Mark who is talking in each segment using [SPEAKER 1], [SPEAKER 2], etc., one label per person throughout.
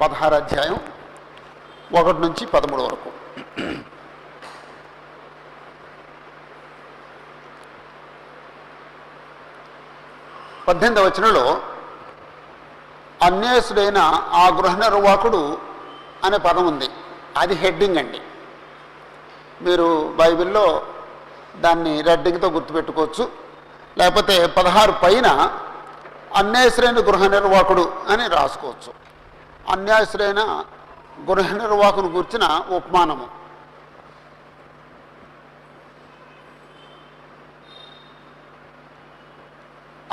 [SPEAKER 1] 16 అధ్యాయం 1 నుంచి 13 వరకు. పద్దెనిమిదవ వచనంలో అన్యాయసుడైన ఆ గృహ నిర్వాహకుడు అనే పదం ఉంది. అది హెడ్డింగ్ అండి. మీరు బైబిల్లో దాన్ని రెడ్డింగ్తో గుర్తుపెట్టుకోవచ్చు. లేకపోతే 16 పైన అన్యాయసుడైన గృహ నిర్వాహకుడు అని రాసుకోవచ్చు. అన్యాయసుడైన గృహ నిర్వాహకుని గురించిన ఉపమానము.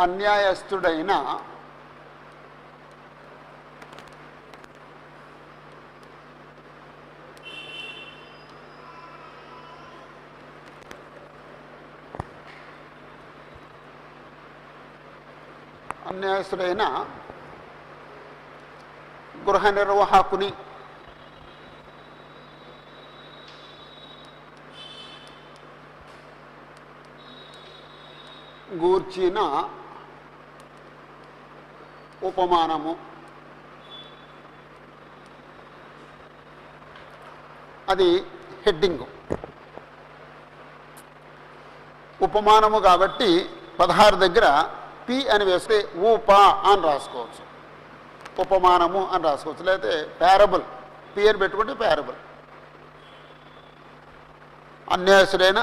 [SPEAKER 1] అన్యాయస్తుడైన గృహ నిర్వాహకుని గూర్చిన ఉపమానము. అది హెడ్డింగు. ఉపమానము కాబట్టి 16 దగ్గర పి అని వేస్తే ఊపా అని రాసుకోవచ్చు. ఉపమానము అని రాసుకోవచ్చు. లేకపోతే ప్యారబుల్, పి అని పెట్టుకుంటే ప్యారబుల్. అన్యాయసుడైన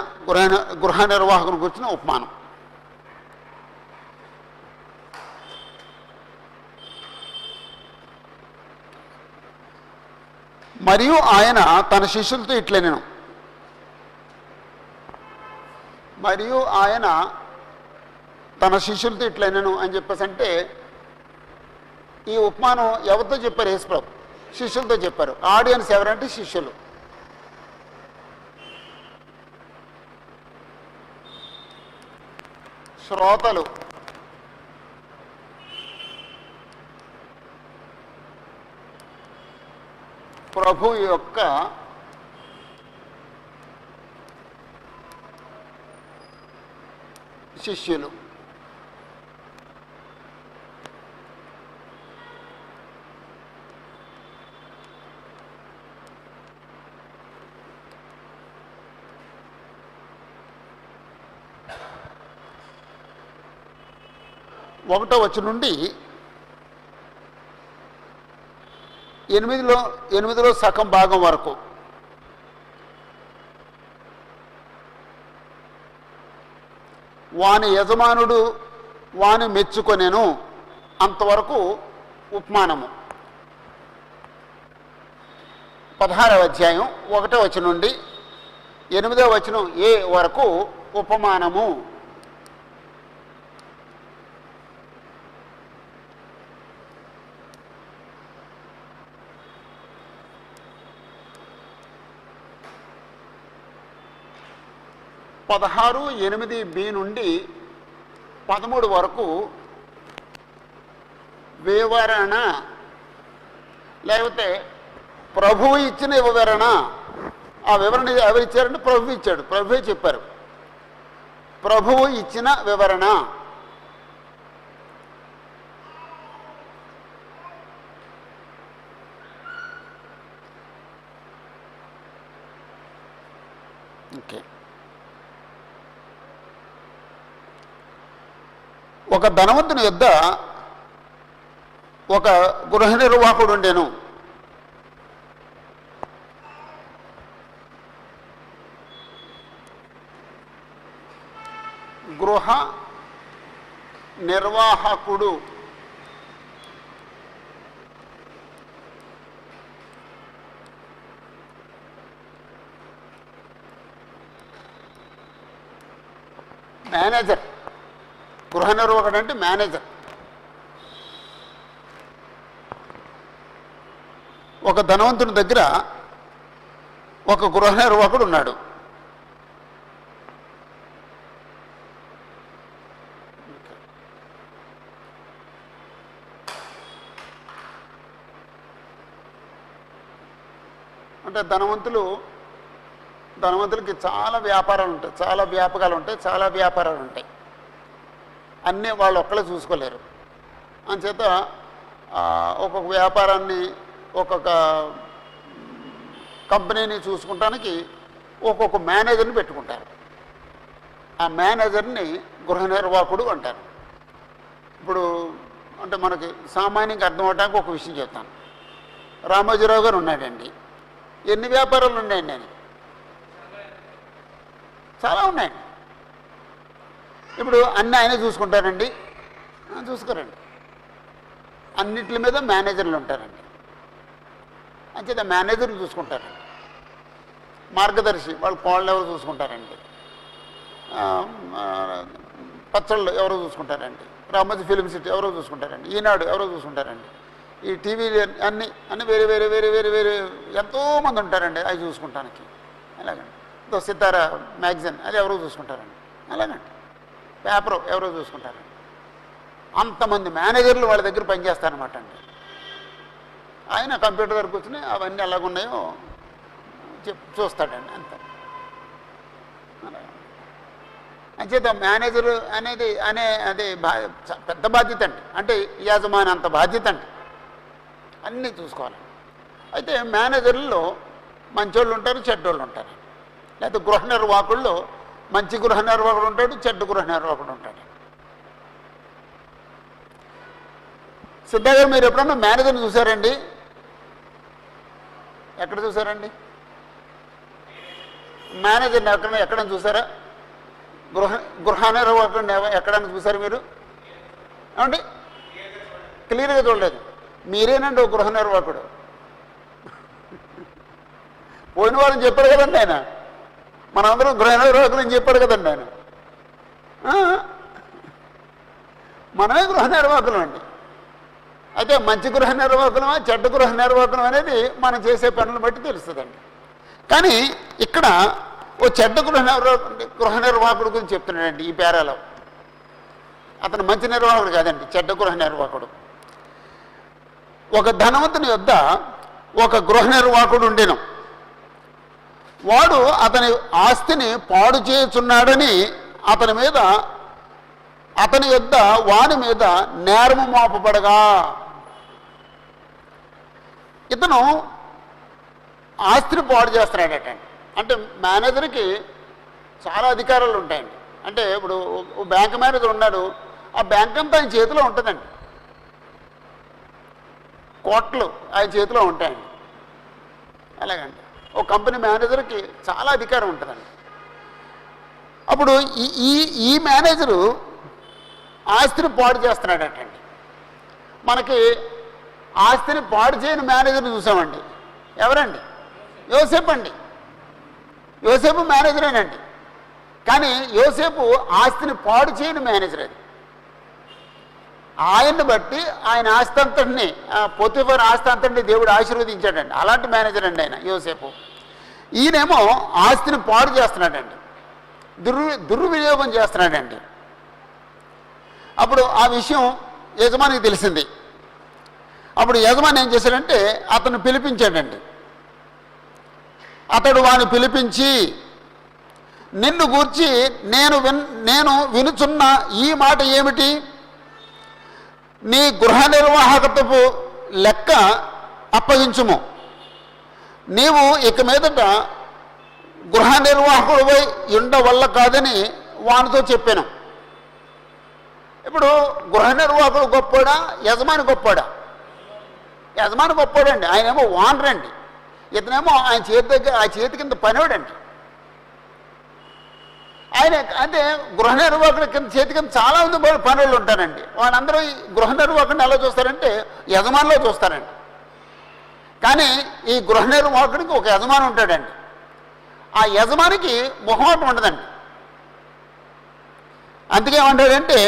[SPEAKER 1] గృహ నిర్వాహకుని గురించిన ఉపమానం. మరియు ఆయన తన శిష్యులతో ఇట్లనెను. అని చెప్పేసి అంటే ఈ ఉపమానం ఎవరితో చెప్పారు? యేసుప్రభు శిష్యులతో చెప్పారు. ఆడియన్స్ ఎవరంటే శిష్యులు. శ్రోతలు. ప్రభు యొక్క శిష్యులు. ఒకటో వచనం నుండి 8లో సగం భాగం వరకు వాని యజమానుడు వాని మెచ్చుకొనెను అంతవరకు ఉపమానము. 16వ అధ్యాయం 1వ వచనం నుండి 8వ వచనం ఏ వరకు ఉపమానము. పదహారు 8b నుండి 13 వరకు వివరణ, లేకపోతే ప్రభువు ఇచ్చిన వివరణ. ఆ వివరణ ఎవరు ఇచ్చారంటే ప్రభువు ఇచ్చాడు. ప్రభువే చెప్పారు. ప్రభువు ఇచ్చిన వివరణ. ఓకే. ఒక ధనవంతుని యొద్ద ఒక గృహ నిర్వాహకుడు ఉండెను. గృహ నిర్వాహకుడు మేనేజర్. గృహ నిర్వాహకుడు అంటే మేనేజర్. ఒక ధనవంతుని దగ్గర ఒక గృహ నిర్వాహకుడు ఉన్నాడు. అంటే ధనవంతులకి చాలా వ్యాపారాలు ఉంటాయి, చాలా వ్యాపకాలు ఉంటాయి, చాలా వ్యాపారాలు ఉంటాయి. అన్నీ వాళ్ళు ఒక్కళ్ళే చూసుకోలేరు. అంచేత ఒక్కొక్క వ్యాపారాన్ని ఒక్కొక్క కంపెనీని చూసుకుంటానికి ఒక్కొక్క మేనేజర్ని పెట్టుకుంటారు. ఆ మేనేజర్ని గృహ నిర్వాహకుడు అంటారు. ఇప్పుడు అంటే మనకి సామాన్యంగా అర్థం అవడానికి ఒక విషయం చెప్తాను. రామోజీరావు గారు ఉన్నాడండి, ఎన్ని వ్యాపారాలు ఉన్నాయండి ఆయన? చాలా ఉన్నాయండి. ఇప్పుడు అన్నీ ఆయనే చూసుకుంటారండి? చూసుకోరండి. అన్నిటి మీద మేనేజర్లు ఉంటారండి. అంచేత మేనేజర్లు చూసుకుంటారండి. మార్గదర్శి వాళ్ళ కోళ్ళు ఎవరు చూసుకుంటారండి? పచ్చళ్ళు ఎవరో చూసుకుంటారండి. రామోజీ ఫిలిం సిటీ ఎవరో చూసుకుంటారండి. ఈనాడు ఎవరో చూసుకుంటారండి. ఈ టీవీలు అన్నీ వేరే వేరే వేరే వేరే వేరే ఎంతోమంది ఉంటారండి అవి చూసుకుంటానికి. అలాగండి. సితారా మ్యాగజైన్ అది ఎవరో చూసుకుంటారండి. అలాగండి. పేపరు ఎవరో చూసుకుంటారండి. అంతమంది మేనేజర్లు వాళ్ళ దగ్గర పనిచేస్తారనమాట అండి. ఆయన కంప్యూటర్ దగ్గర కూర్చుని అవన్నీ ఎలాగున్నాయో చూస్తాడండి. అంతే. అంచేత మేనేజరు అనేది అది పెద్ద బాధ్యత అండి. అంటే యజమాని అంత బాధ్యత అండి. అన్నీ చూసుకోవాలండి. అయితే మేనేజర్లలో మంచోళ్ళు ఉంటారు, చెడ్డోళ్ళు ఉంటారు. లేకపోతే గృహ నిర్వాహకుల్లో మంచి గృహ నిర్వాహకుడు ఉంటాడు, చెడ్డ గృహ నిర్వాహకుడు ఉంటాడు. సిద్ధా గారు మీరు ఎప్పుడన్నా మేనేజర్ని చూసారండి? ఎక్కడ చూసారండి మేనేజర్ని? ఎక్కడైనా చూసారా? గృహ నిర్వాహకుడిని ఎక్కడైనా చూసారు మీరు? ఏమండి? క్లియర్గా చూడలేదు. మీరేనండి ఒక గృహ నిర్వాహకుడు. పోయిన వారని చెప్పారు కదండి ఆయన. మనందరం గృహ నిర్వాహకులు అని చెప్పాడు కదండి ఆయన. మనమే గృహ నిర్వాహకులు అండి. అయితే మంచి గృహ నిర్వాహకులమా చెడ్డ గృహ నిర్వాహకులం అనేది మనం చేసే పనులను బట్టి తెలుస్తుందండి. కానీ ఇక్కడ ఓ చెడ్డ గృహ నిర్వాహకుడు గురించి చెప్తున్నాడండి ఈ పేరాలో. అతను మంచి నిర్వాహకుడు కాదండి, చెడ్డ గృహ నిర్వాహకుడు. ఒక ధనవంతుని యొద్ద ఒక గృహ నిర్వాహకుడు ఉండెను. వాడు అతని ఆస్తిని పాడు చేయుచున్నాడని అతని యొద్ద వాని మీద నేరము మోపబడగా, ఇతను ఆస్తిని పాడు చేస్తున్నాడటండి. అంటే మేనేజర్కి చాలా అధికారాలు ఉంటాయండి. అంటే ఇప్పుడు బ్యాంక్ మేనేజర్ ఉన్నాడు, ఆ బ్యాంక్ అంతా ఆయన చేతిలో ఉంటుందండి. కోట్లు ఆయన చేతిలో ఉంటాయండి. అలాగండి. ఓ కంపెనీ మేనేజర్కి చాలా అధికారం ఉంటుందండి. అప్పుడు ఈ మేనేజరు ఆస్తిని పాడు చేస్తున్నాడటండి. మనకి ఆస్తిని పాడు చేయని మేనేజర్ని చూసామండి. ఎవరండి? యోసేపు అండి. యోసేపు మేనేజరేనండి. కానీ యోసేపు ఆస్తిని పాడు చేయని మేనేజర్. అది ఆయన్ని బట్టి ఆయన ఆస్తి అంతటిని, పొతిఫర్ ఆస్తి అంతటిని దేవుడు ఆశీర్వదించాడండి. అలాంటి మేనేజర్ అండి ఆయన యోసేపు. ఈయనేమో ఆస్తిని పాడు చేస్తున్నాడండి, దుర్వినియోగం చేస్తున్నాడండి. అప్పుడు ఆ విషయం యజమానికి తెలిసింది. అప్పుడు యజమాని ఏం చేశాడంటే అతను పిలిపించాడండి. అతడు వాని పిలిపించి, నిన్ను గూర్చి నేను వినుచున్న ఈ మాట ఏమిటి? నీ గృహ నిర్వాహకత్వపు లెక్క అప్పగించుము. నీవు ఇక మీదట గృహ నిర్వాహకుడిపై ఉండవల్ల కాదని వానితో చెప్పాను. ఇప్పుడు గృహ నిర్వాహకుడు గొప్పోడా, యజమాని గొప్పోడా? యజమాని గొప్పోడండి. ఆయనేమో ఓనర్ అండి. ఇతనేమో ఆయన చేతి కింద పనివాడండి. ఆయన అంటే గృహ నిర్వాహకుడి చేతి కింద చాలా మంది పనులు ఉంటారండి. వాళ్ళందరూ ఈ గృహ నిర్వాహకుడిని ఎలా చూస్తారంటే యజమానిలో చూస్తారండి. కానీ ఈ గృహ నిర్వాహకుడికి ఒక యజమాని ఉంటాడండి. ఆ యజమానికి మొహమాటం ఉండదండి. అందుకే ఏమంటాడంటే,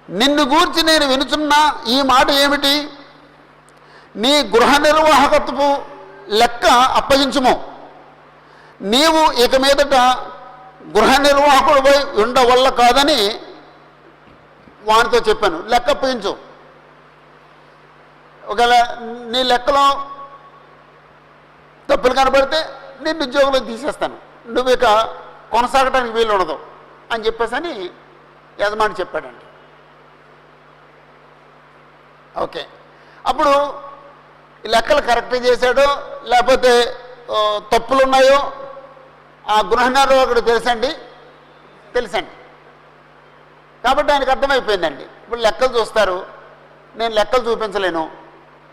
[SPEAKER 1] నిన్ను గూర్చి నేను వినుచున్న ఈ మాట ఏమిటి? నీ గృహ నిర్వాహకత్వపు లెక్క అప్పగించుము. నీవు ఇక మీదట గృహ నిర్వాహకుడిపై ఉండవల్ల కాదని వానితో చెప్పాను. లెక్క అప్పగించు. ఒకవేళ నీ లెక్కలో తప్పులు కనబడితే నిన్ను ఉద్యోగంలో తీసేస్తాను, నువ్వు ఇక కొనసాగటానికి వీలు ఉండదు అని చెప్పేసి యజమాని చెప్పాడండి. ఓకే. అప్పుడు ఈ లెక్కలు కరెక్ట్ చేశాడో లేకపోతే తప్పులు ఉన్నాయో ఆ గృహ నిర్వాహకుడు తెలుసండి. కాబట్టి ఆయనకు అర్థమైపోయిందండి. ఇప్పుడు లెక్కలు చూస్తారు, నేను లెక్కలు చూపించలేను,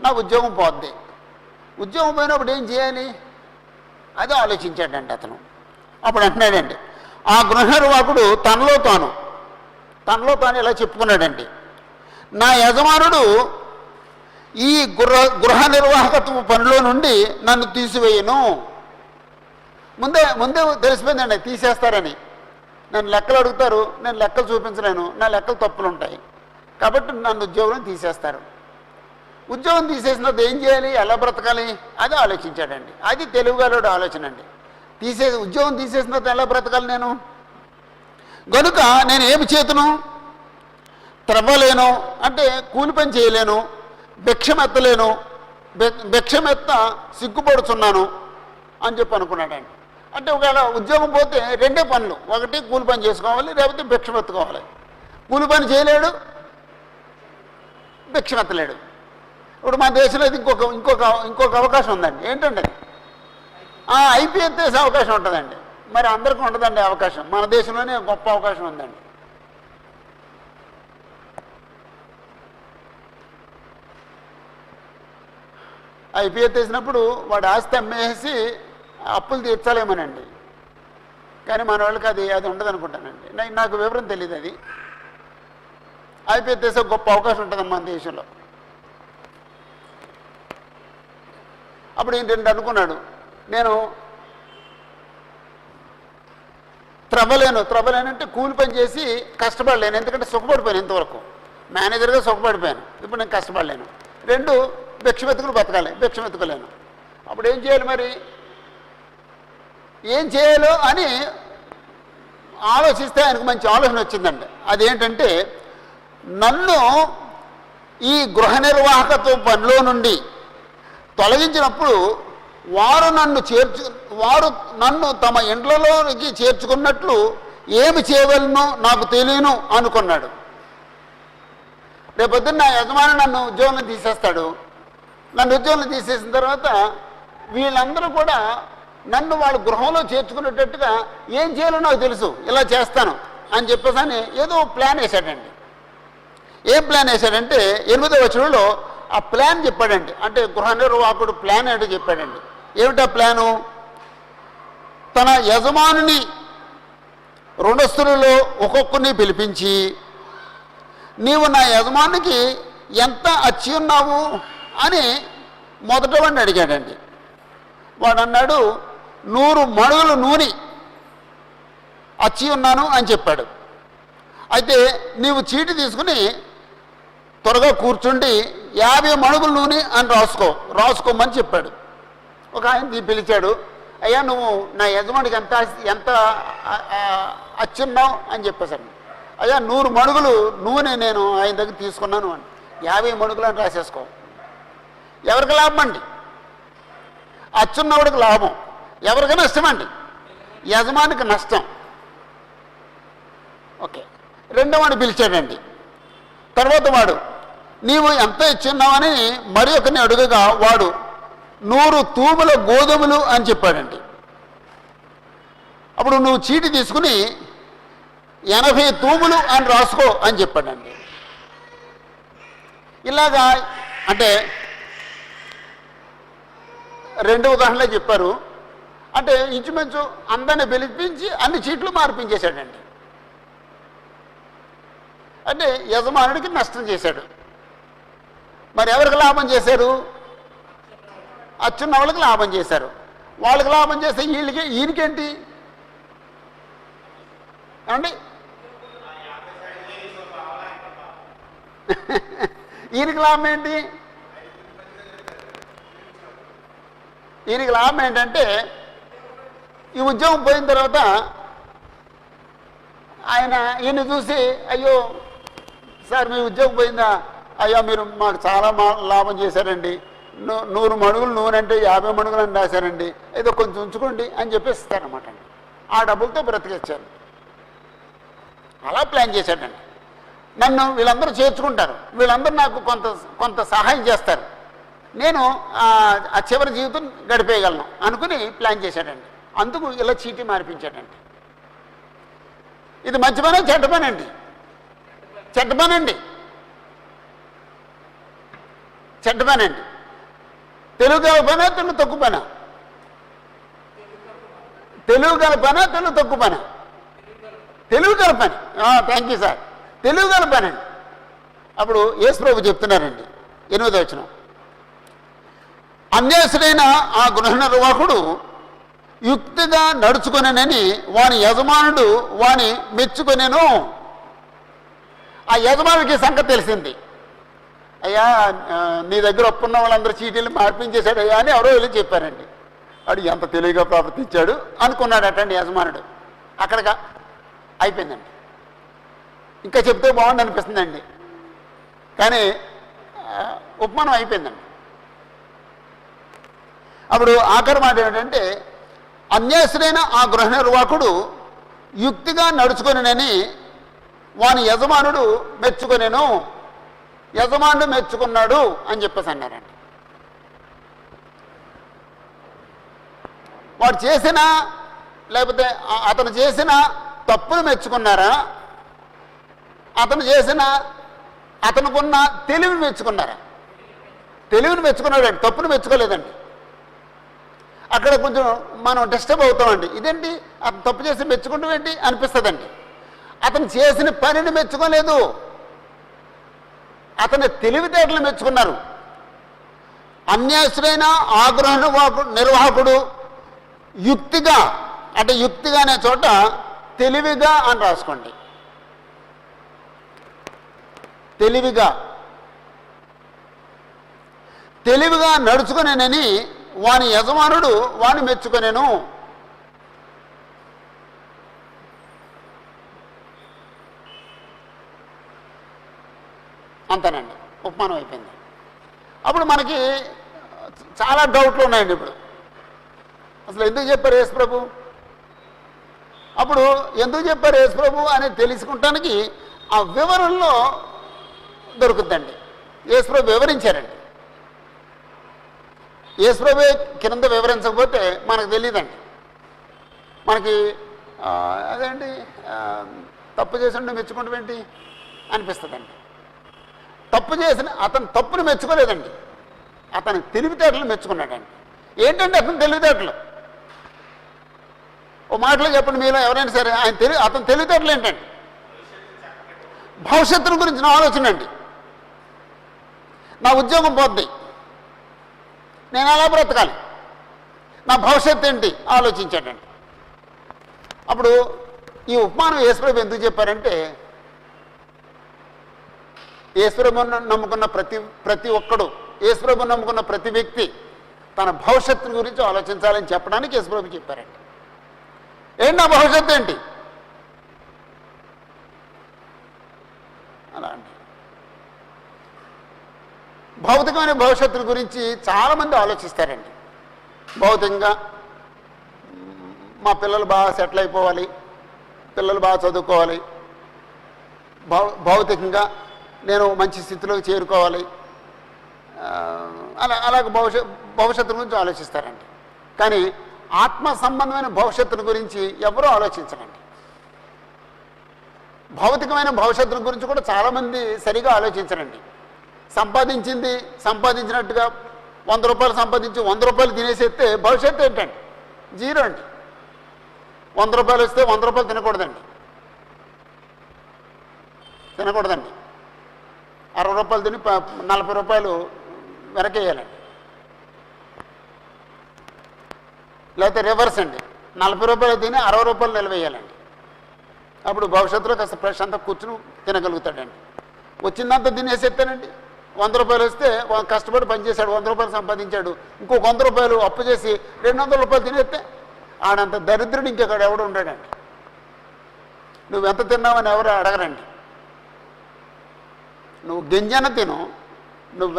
[SPEAKER 1] నా ఉద్యోగం పోద్ది. ఉద్యోగం పోయినప్పుడు ఏం చేయాలి అది ఆలోచించాడండి అతను. అప్పుడు అంటున్నాడండి, ఆ గృహ నిర్వాహకుడు తనలో తాను ఇలా చెప్పుకున్నాడండి, నా యజమానుడు ఈ గృహ నిర్వాహకత్వ పనిలో నుండి నన్ను తీసివేయను. ముందే తెలిసిపోయిందండి తీసేస్తారని. నన్ను లెక్కలు అడుగుతారు, నేను లెక్కలు చూపించలేను, నా లెక్కలు తప్పులు ఉంటాయి, కాబట్టి నన్ను ఉద్యోగం తీసేస్తారు. ఉద్యోగం తీసేసినది ఏం చేయాలి, ఎలా బ్రతకాలి అది ఆలోచించాడండి. అది తెలుగుగాలోడు ఆలోచన అండి. ఉద్యోగం తీసేసినది ఎలా బ్రతకాలి నేను, కనుక నేను ఏమి చేతును, త్రవ్వలేను అంటే కూలి పని చేయలేను, భిక్షమెత్తలేను, భిక్షమెత్త సిగ్గుపడుతున్నాను అని చెప్పి అనుకున్నాడండి. అంటే ఒకవేళ ఉద్యోగం పోతే రెండే పనులు, ఒకటి కూలి పని చేసుకోవాలి, లేకపోతే భిక్షమెత్తుకోవాలి. కూలి పని చేయలేడు, భిక్షమెత్తలేడు. ఇప్పుడు మన దేశంలో ఇంకొక అవకాశం ఉందండి. ఏంటంటే ఐపీఎస్ చేసే అవకాశం ఉంటుందండి. మరి అందరికీ ఉండదండి అవకాశం. మన దేశంలోనే గొప్ప అవకాశం ఉందండి. ఐపీఎస్ చేసినప్పుడు వాడు ఆస్తి అమ్మేసి అప్పులు తీర్చాలేమోనండి. కానీ మన వాళ్ళకి అది ఉండదు అనుకుంటానండి. నాకు వివరం తెలియదు. అది ఐపీఎస్ చేసే గొప్ప అవకాశం ఉంటుందండి మన దేశంలో. అప్పుడు ఏంటంటే అనుకున్నాడు, నేను త్రవ్వలేను అంటే కూలి పని చేసి కష్టపడలేను, ఎందుకంటే సుఖపడిపోయాను. ఇంతవరకు మేనేజర్గా సుఖపడిపోయాను, ఇప్పుడు నేను కష్టపడలేను. రెండు, భిక్షమెత్తుకులు బతకాలి, భిక్షమెత్తుకోలేను. అప్పుడు ఏం చేయాలి, మరి ఏం చేయాలో అని ఆలోచిస్తే ఆయనకు మంచి ఆలోచన వచ్చిందండి. అదేంటంటే, నన్ను ఈ గృహ నిర్వాహకత్వ పనిలో నుండి తొలగించినప్పుడు వారు నన్ను తమ ఇండ్లలోకి చేర్చుకున్నట్లు ఏమి చేయవలనో నాకు తెలియను అనుకున్నాడు. రేపొద్దున్న నా యజమాని నన్ను ఉద్యోగంలో తీసేస్తాడు. నన్ను ఉద్యోగంలో తీసేసిన తర్వాత వీళ్ళందరూ కూడా నన్ను వాళ్ళ గృహంలో చేర్చుకునేటట్టుగా ఏం చేయాలో నాకు తెలుసు, ఇలా చేస్తాను అని చెప్పేసి ఏదో ప్లాన్ వేశాడండి. ఏం ప్లాన్ వేశాడంటే 8వ వచనంలో ఆ ప్లాన్ చెప్పాడండి. అంటే గృహ నిర్వాహకుడు ప్లాన్ ఏంటో చెప్పాడండి. ఏమిటా ప్లాను, తన యజమానుని రుణస్థులలో ఒక్కొక్కరిని పిలిపించి, నీవు నా యజమానికి ఎంత అచ్చి ఉన్నావు అని మొదట వాడిని అడిగాడండి. వాడు అన్నాడు, 100 మణుగులు నూనె అచ్చి ఉన్నాను అని చెప్పాడు. అయితే నీవు చీటి తీసుకుని త్వరగా కూర్చుండి 50 మణుగులు నూనె అని రాసుకోమని చెప్పాడు. ఒక ఆయన పిలిచాడు, అయ్యా నువ్వు నా యజమానికి ఎంత అచ్చున్నావు అని చెప్పేశాను. అయ్యా 100 మణుగులు నూనె నేను ఆయన దగ్గర తీసుకున్నాను అని. 50 మణుగులు అని రాసేసుకో. ఎవరికి లాభం అండి? అచ్చున్నవాడికి లాభం, ఎవరికి నష్టం అండి? యజమానికి నష్టం. ఓకే, రెండో వాడు పిలిచాడండి. తర్వాత వాడు, నీవు ఎంత ఇచ్చున్నావని మరి ఒకరిని అడుగుగా వాడు 100 తూముల గోధుమలు అని చెప్పాడండి. అప్పుడు నువ్వు చీటి తీసుకుని 80 తూములు అని రాసుకో అని చెప్పాడండి. ఇలాగా అంటే 2 ఉదాహరణలే చెప్పారు. అంటే ఇంచుమించు అందరిని పిలిపించి అన్ని చీట్లు మార్పించేశాడండి. అంటే యజమానుడికి నష్టం చేశాడు. మరి ఎవరికి లాభం చేశారు? అచ్చున్న వాళ్ళకి లాభం చేశారు. వాళ్ళకి లాభం చేస్తే ఈయనకేంటి ఏమండి? ఈయనకి లాభం ఏంటి? ఈయనకి లాభం ఏంటంటే, ఈ ఉద్యోగం పోయిన తర్వాత ఈయన చూసి, అయ్యో సార్ మీ ఉద్యోగం పోయిందా, అయ్యో మీరు మాకు చాలా లాభం చేశారండి, 100 మణుగులు నూనె అంటే 50 మణుగులు అని రాశారండి, ఏదో కొంచెం ఉంచుకోండి అని చెప్పేసి ఇస్తారనమాట అండి. ఆ డబ్బులతో బ్రతికిచ్చారు. అలా ప్లాన్ చేశాడండి. నన్ను వీళ్ళందరూ చేర్చుకుంటారు, వీళ్ళందరూ నాకు కొంత సహాయం చేస్తారు, నేను ఆ చివరి జీవితం గడిపేయగలను అనుకుని ప్లాన్ చేశాడండి. అందుకు ఇలా చీటీ మార్పించాడండి. ఇది మంచి పని చెడ్డ పని అండి? చెడ్డ పని అండి, చెడ్డ పని అండి. తెలుగు గల పనా తెలుగు తక్కువ పనా? తెలుగు గల పనా తెలుగు తక్కువ పనా? తెలుగు గల పని. థ్యాంక్ యూ సార్, తెలుగు గల పని అండి. అప్పుడు యేసు ప్రభు చెప్తున్నారండి 8వ వచనం, అన్యాసుడైన ఆ గృహ నిర్వాహకుడు యుక్తిగా నడుచుకొనని వాని యజమానుడు వాని మెచ్చుకొనెను. ఆ యజమానికి సంగతి తెలిసింది. అయ్యా నీ దగ్గర ఒప్పున్న వాళ్ళందరూ చీటీలు మార్పించేశాడు అయ్యా అని ఎవరో వెళ్ళి చెప్పారండి. వాడు ఎంత తెలివిగా ప్రవర్తించాడు అనుకున్నాడటండి యజమానుడు. అక్కడికి అయిపోయిందండి. ఇంకా చెప్తే బాగుండి అనిపిస్తుందండి, కానీ ఉపమానం అయిపోయిందండి. అప్పుడు ఆఖరి మాట ఏమిటంటే, అన్యాసుడైన ఆ గృహ నిర్వాహకుడు యుక్తిగా నడుచుకొనని వాని యజమానుడు మెచ్చుకొనెను. యజమానుడు మెచ్చుకున్నాడు అని చెప్పేసి అన్నారండి. వాడు చేసిన లేకపోతే అతను చేసిన తప్పును మెచ్చుకున్నారా, అతనుకున్న తెలివిని మెచ్చుకున్నారా? తెలివిని మెచ్చుకున్నాడండి, తప్పును మెచ్చుకోలేదండి. అక్కడ కొంచెం మనం డిస్టర్బ్ అవుతామండి. ఇదేంటి అతను తప్పు చేసి మెచ్చుకుంటాం ఏంటి అనిపిస్తుందండి. అతను చేసిన పనిని మెచ్చుకోలేదు, అతని తెలివితేటలు మెచ్చుకున్నారు. అన్యాసుడైన ఆ గృహ నిర్వాహకుడు యుక్తిగా, అంటే యుక్తిగా అనే చోట తెలివిగా అని రాసుకోండి. తెలివిగా నడుచుకునేనని వాని యజమానుడు వాని మెచ్చుకొనెను. అంతేనండి, ఉపమానం అయిపోయింది. అప్పుడు మనకి చాలా డౌట్లు ఉన్నాయండి. ఇప్పుడు అసలు ఎందుకు చెప్పారు యేసు ప్రభు? అప్పుడు ఎందుకు చెప్పారు యేసు ప్రభు అని తెలుసుకుంటానికి ఆ వివరణలో దొరుకుద్దండి. యేసు ప్రభు వివరించారండి. యేసు ప్రభు కింద వివరించకపోతే మనకు తెలియదండి. మనకి అదేంటి తప్పు చేసి మెచ్చుకుంటాం ఏంటి అనిపిస్తుందండి. తప్పు చేసిన అతను తప్పును మెచ్చుకోలేదండి, అతని తెలివితేటలు మెచ్చుకున్నాడండి. ఏంటంటే అతని తెలివితేటలు ఓ మాటలో చెప్పండి మీలో ఎవరైనా సరే, అతని తెలివితేటలు ఏంటండి? భవిష్యత్తును గురించి నా ఆలోచన అండి. నా ఉద్యోగం పోద్ది, నేను ఎలా బ్రతకాలి, నా భవిష్యత్తు ఏంటి ఆలోచించాడండి. అప్పుడు ఈ ఉపమానం యేసు ప్రభు ఎందుకు చెప్పారంటే, యేసు ప్రభువును నమ్ముకున్న ప్రతి ఒక్కడు, యేసు ప్రభువును నమ్ముకున్న ప్రతి వ్యక్తి తన భవిష్యత్తు గురించి ఆలోచించాలని చెప్పడానికి యేసు ప్రభు చెప్పారండి. ఏంటి నా భవిష్యత్తు ఏంటి అలా అండి. భౌతికమైన భవిష్యత్తు గురించి చాలామంది ఆలోచిస్తారండి. భౌతికంగా మా పిల్లలు బాగా సెటిల్ అయిపోవాలి, పిల్లలు బాగా చదువుకోవాలి, భౌతికంగా నేను మంచి స్థితిలోకి చేరుకోవాలి, అలాగే భవిష్యత్తు గురించి ఆలోచిస్తారండి. కానీ ఆత్మ సంబంధమైన భవిష్యత్తును గురించి ఎవరూ ఆలోచించరండి. భౌతికమైన భవిష్యత్తుల గురించి కూడా చాలామంది సరిగా ఆలోచించరండి. సంపాదించినట్టుగా 100 రూపాయలు సంపాదించి 100 రూపాయలు తినేసేస్తే భవిష్యత్తు ఏంటండి? జీరో అండి. 100 రూపాయలు వస్తే 100 రూపాయలు తినకూడదండి. 60 రూపాయలు తిని 40 రూపాయలు వెనకేయాలండి. లేకపోతే రివర్స్ అండి, 40 రూపాయలు తిని 60 రూపాయలు నిలవేయాలండి. అప్పుడు భవిష్యత్తులో కాస్త ప్రశాంతంగా కూర్చుని తినగలుగుతాడండి. వచ్చిందంతా తినేసేస్తానండి. 100 రూపాయలు వస్తే కష్టపడి పనిచేశాడు, 100 రూపాయలు సంపాదించాడు, ఇంకొక 100 రూపాయలు అప్పు చేసి 200 రూపాయలు తినేస్తే ఆడంత దరిద్రుడు ఇంకెక్కడ ఎవడు ఉంటాడండి. నువ్వు ఎంత తిన్నావని ఎవరు అడగరండి. నువ్వు గింజన తిను, నువ్వు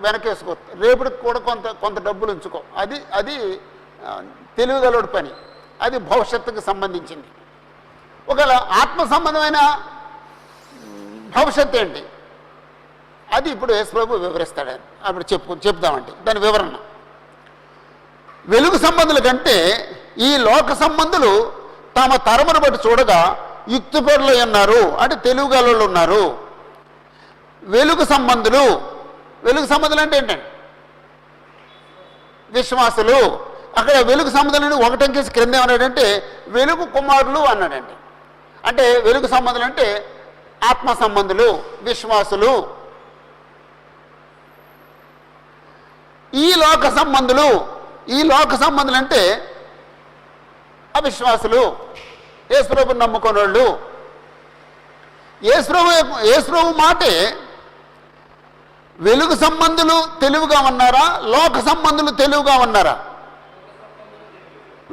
[SPEAKER 1] వెనకేసుకో, రేపటికి కూడా కొంత డబ్బులు ఉంచుకో. అది తెలివిగలడు పని, అది భవిష్యత్తుకు సంబంధించింది. ఒకవేళ ఆత్మ సంబంధమైన భవిష్యత్తు ఏంటి అది ఇప్పుడు యేసుప్రభు వివరిస్తాడు. అప్పుడు చెప్దామండి దాని వివరణ. వెలుగు సంబంధుల కంటే ఈ లోక సంబంధులు తమ తరమును బట్టి చూడగా యుక్తిపరులు ఉన్నారు, అంటే తెలివిగలలు ఉన్నారు. వెలుగు సంబంధులు అంటే ఏంటండి? విశ్వాసులు. అక్కడ వెలుగు సంబంధులని ఒకటంకేసి క్రింద ఏమన్నాడంటే వెలుగు కుమారులు అన్నాడండి. అంటే వెలుగు సంబంధులు అంటే ఆత్మ సంబంధులు, విశ్వాసులు. ఈ లోక సంబంధులు అంటే అవిశ్వాసులు, యేసుప్రభుని నమ్ముకునే వాళ్ళు. యేసుప్రభు మాటే వెలుగు సంబంధులు తెలివిగా ఉన్నారా, లోక సంబంధులు తెలివిగా ఉన్నారా?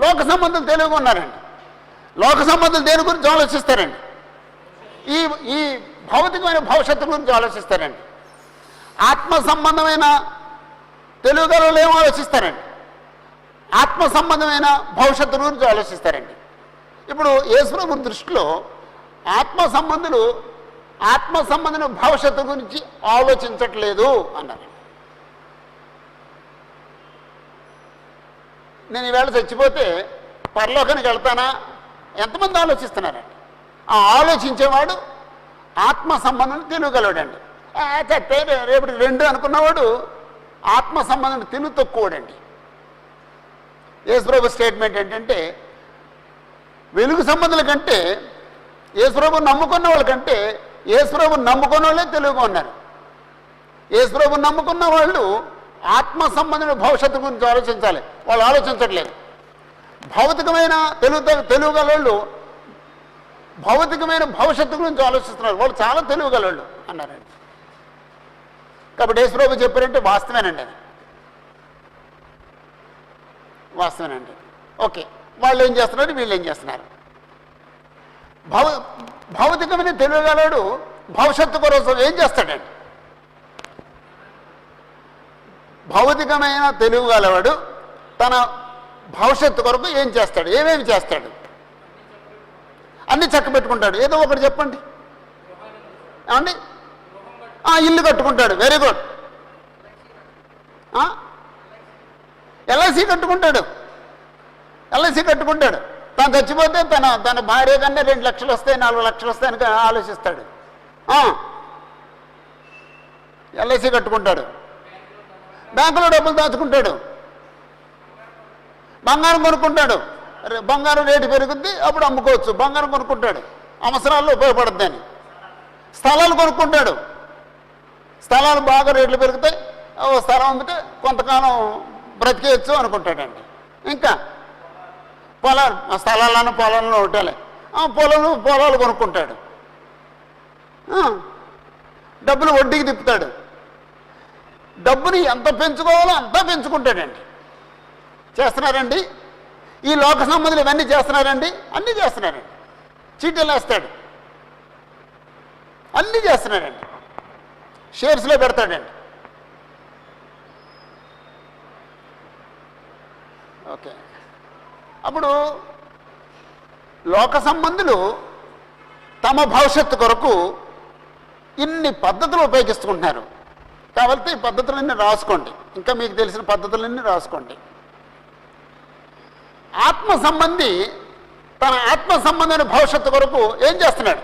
[SPEAKER 1] లోక సంబంధులు తెలివిగా ఉన్నారండి. లోక సంబంధులు దేని గురించి ఆలోచిస్తారండి? ఈ భౌతికమైన భవిష్యత్తు గురించి ఆలోచిస్తారండి. ఆత్మ సంబంధమైన తెలివిగలలు ఏమో ఆలోచిస్తారండి, ఆత్మ సంబంధమైన భవిష్యత్తు గురించి ఆలోచిస్తారండి. ఇప్పుడు యేసుప్రభు దృష్టిలో ఆత్మ సంబంధమైన భవిష్యత్తు గురించి ఆలోచించట్లేదు అన్నారు. నేను ఈవేళ చచ్చిపోతే పరలోకానికి వెళ్తానా ఎంతమంది ఆలోచిస్తున్నారండి? ఆ ఆలోచించేవాడు ఆత్మ సంబంధం తెలియగలవాడండి. చస్తే రేపటికి 2 అనుకున్నవాడు ఆత్మ సంబంధం తెలివి తక్కువడండి. యేసుప్రభు స్టేట్మెంట్ ఏంటంటే వెలుగు సంబంధుల కంటే యేసుప్రభు నమ్ముకున్న వాళ్ళకంటే యేసుప్రభు నమ్ముకున్న వాళ్ళే తెలివిగా ఉన్నారు. యేసుప్రభు నమ్ముకున్న వాళ్ళు ఆత్మ సంబంధమైన భవిష్యత్తు గురించి ఆలోచించాలి, వాళ్ళు ఆలోచించట్లేదు. భౌతికమైన తెలివిగలవాళ్ళు భౌతికమైన భవిష్యత్తు గురించి ఆలోచిస్తున్నారు, వాళ్ళు చాలా తెలివిగలవాళ్ళు అన్నారండి. కాబట్టి యేసుప్రభు చెప్పారంటే వాస్తవేనండి, అది వాస్తవేనండి. ఓకే, వాళ్ళు ఏం చేస్తున్నారు, వీళ్ళు ఏం చేస్తున్నారు? భౌతికమైన తెలివిగలవాడు భవిష్యత్తు కోసం ఏం చేస్తాడండి? భౌతికమైన తెలివిగలవాడు తన భవిష్యత్తు కొరకు ఏం చేస్తాడు? ఏమేమి చేస్తాడు? అన్నీ చక్క పెట్టుకుంటాడు. ఏదో ఒకటి చెప్పండి. ఏమండి? ఇల్లు కట్టుకుంటాడు, వెరీ గుడ్. ఎల్ఐసి కట్టుకుంటాడు. తను చచ్చిపోతే తన భార్య కన్నా 2 లక్షలు వస్తాయి, 4 లక్షలు వస్తాయని ఆలోచిస్తాడు. ఎల్ఐసి కట్టుకుంటాడు, బ్యాంకులో డబ్బులు దాచుకుంటాడు, బంగారం కొనుక్కుంటాడు. బంగారం రేటు పెరుగుద్ది, అప్పుడు అమ్ముకోవచ్చు. బంగారం కొనుక్కుంటాడు, అవసరాల్లో ఉపయోగపడుద్ది అని. స్థలాలు కొనుక్కుంటాడు, స్థలాలు బాగా రేట్లు పెరుగుతాయి, స్థలం అమ్మితే కొంతకాలం బ్రతికేయచ్చు అనుకుంటాడండి. ఇంకా పొలాలను ఒకటాలే పొలాలు కొనుక్కుంటాడు, డబ్బులు వడ్డీకి తిప్పుతాడు. డబ్బుని ఎంత పెంచుకోవాలో అంతా పెంచుకుంటాడండి. చేస్తున్నారండి ఈ లోక సంబంధులు, ఇవన్నీ చేస్తున్నారండి, అన్నీ చేస్తున్నారండి. చీటీలు వేస్తాడు, అన్నీ చేస్తున్నాడండి, షేర్స్లో పెడతాడండి. ఓకే, అప్పుడు లోక సంబంధులు తమ భవిష్యత్తు కొరకు ఇన్ని పద్ధతులు ఉపయోగిస్తుంటున్నారు. కాబట్టి ఈ పద్ధతులన్నీ రాసుకోండి, ఇంకా మీకు తెలిసిన పద్ధతులన్నీ రాసుకోండి. ఆత్మ సంబంధి తన ఆత్మ సంబంధమైన భవిష్యత్తు కొరకు ఏం చేస్తున్నాడు?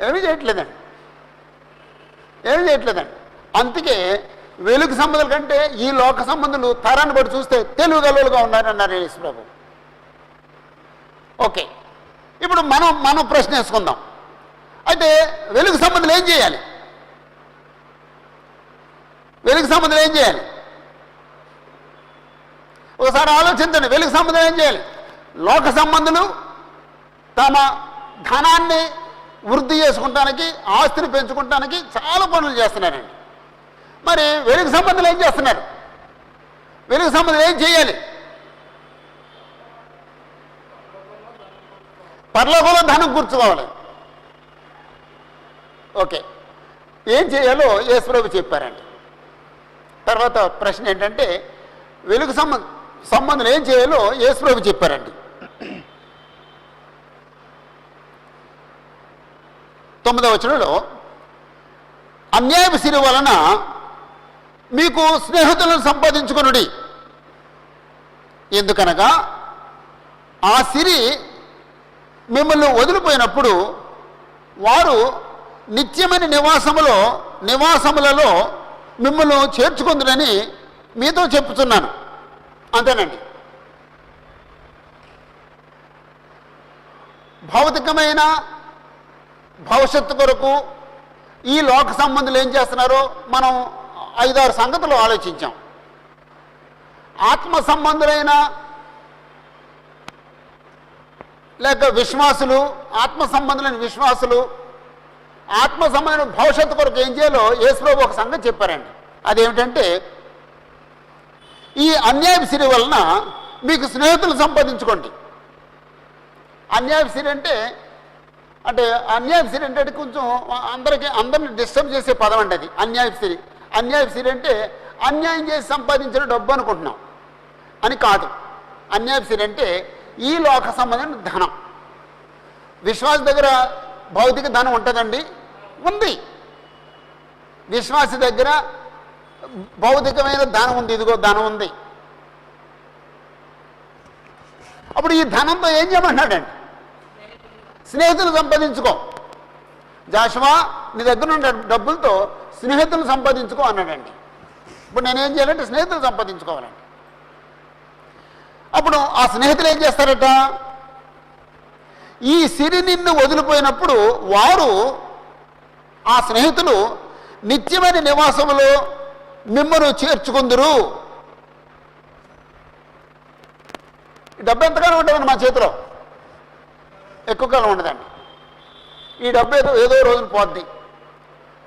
[SPEAKER 1] ఏమీ చేయట్లేదండి. అందుకే వెలుగు సంబంధుల కంటే ఈ లోక సంబంధులు తరాన్ని బట్టి చూస్తే తెలివిగలలుగా ఉన్నారన్నారు యేసుప్రభు. ఓకే, ఇప్పుడు మనం ప్రశ్న వేసుకుందాం. అయితే వెలుగు సంబంధులు ఏం చేయాలి? ఒకసారి ఆలోచించండి. వెలుగు సంబంధులు ఏం చేయాలి? లోక సంబంధులు తమ ధనాన్ని వృద్ధి చేసుకుంటానికి, ఆస్తిని పెంచుకుంటానికి చాలా పనులు చేస్తున్నారండి. మరి వెలుగు సంబంధులు ఏం చేస్తున్నారు? వెలుగు సంబంధులు ఏం చేయాలి? పరలోకంలో ధనం కూర్చోవాలి. ఓకే, ఏం చేయాలో యేసుప్రభు చెప్పారండి. తర్వాత ప్రశ్న ఏంటంటే వెలుగు సంబంధులు ఏం చేయాలో యేసుప్రభు చెప్పారండి. 9వ వచనంలో అన్యాయపు సిరి వలన మీకు స్నేహితులను సంపాదించుకొనుడి, ఎందుకనగా ఆ సిరి మిమ్మల్ని వదిలిపోయినప్పుడు వారు నిత్యమైన నివాసములలో మిమ్మల్ని చేర్చుకుందురని మీతో చెప్పుతున్నాను. అంతేనండి. భౌతికమైన భవిష్యత్తు కొరకు ఈ లోక సంబంధులు ఏం చేస్తున్నారో మనం 5-6 సంగతులు ఆలోచించాం. ఆత్మ సంబంధులైన లేక విశ్వాసులు, ఆత్మ సంబంధులైన విశ్వాసులు ఆత్మ సంబంధమైన భవిష్యత్తు కొరకు ఏం చేయాలో యేసుప్రభు ఒక సంగతి చెప్పారండి. అదేమిటంటే ఈ అన్యాయపు సిరి వలన మీకు స్నేహితులు సంపాదించుకోండి. అన్యాయపు సిరి అంటే అన్యాయపు సిరి అంటే కొంచెం అందరిని డిస్టర్బ్ చేసే పదం అండి అది. అన్యాయపు సిరి అంటే అన్యాయం చేసి సంపాదించిన డబ్బు అనుకుంటున్నాం అని కాదు. అన్యాయపు సిరి అంటే ఈ లోక సంబంధమైన ధనం. విశ్వాస దగ్గర భౌతిక ధనం ఉంటుందండి, ఉంది. విశ్వాస దగ్గర భౌతికమైన ధనం ఉంది, ఇదిగో ధనం ఉంది. అప్పుడు ఈ ధనంతో ఏం చేయమన్నాడండి? స్నేహితులు సంపాదించుకో. జాషువా, నీ దగ్గర ఉన్న డబ్బులతో స్నేహితులు సంపాదించుకో అన్నాడండి. ఇప్పుడు నేనేం చేయాలంటే స్నేహితులు సంపాదించుకోవాలండి. అప్పుడు ఆ స్నేహితులు ఏం చేస్తారట? ఈ సిరి నిన్ను వదిలిపోయినప్పుడు వారు, ఆ స్నేహితులు నిత్యమైన నివాసములో మిమ్మల్ని చేర్చుకుందురు. డబ్బు ఎంతకాలం ఉంటుందండి మా చేతిలో? ఎక్కువ కాలం ఉండదండి. ఈ డబ్బు ఏదో రోజున పోద్ది.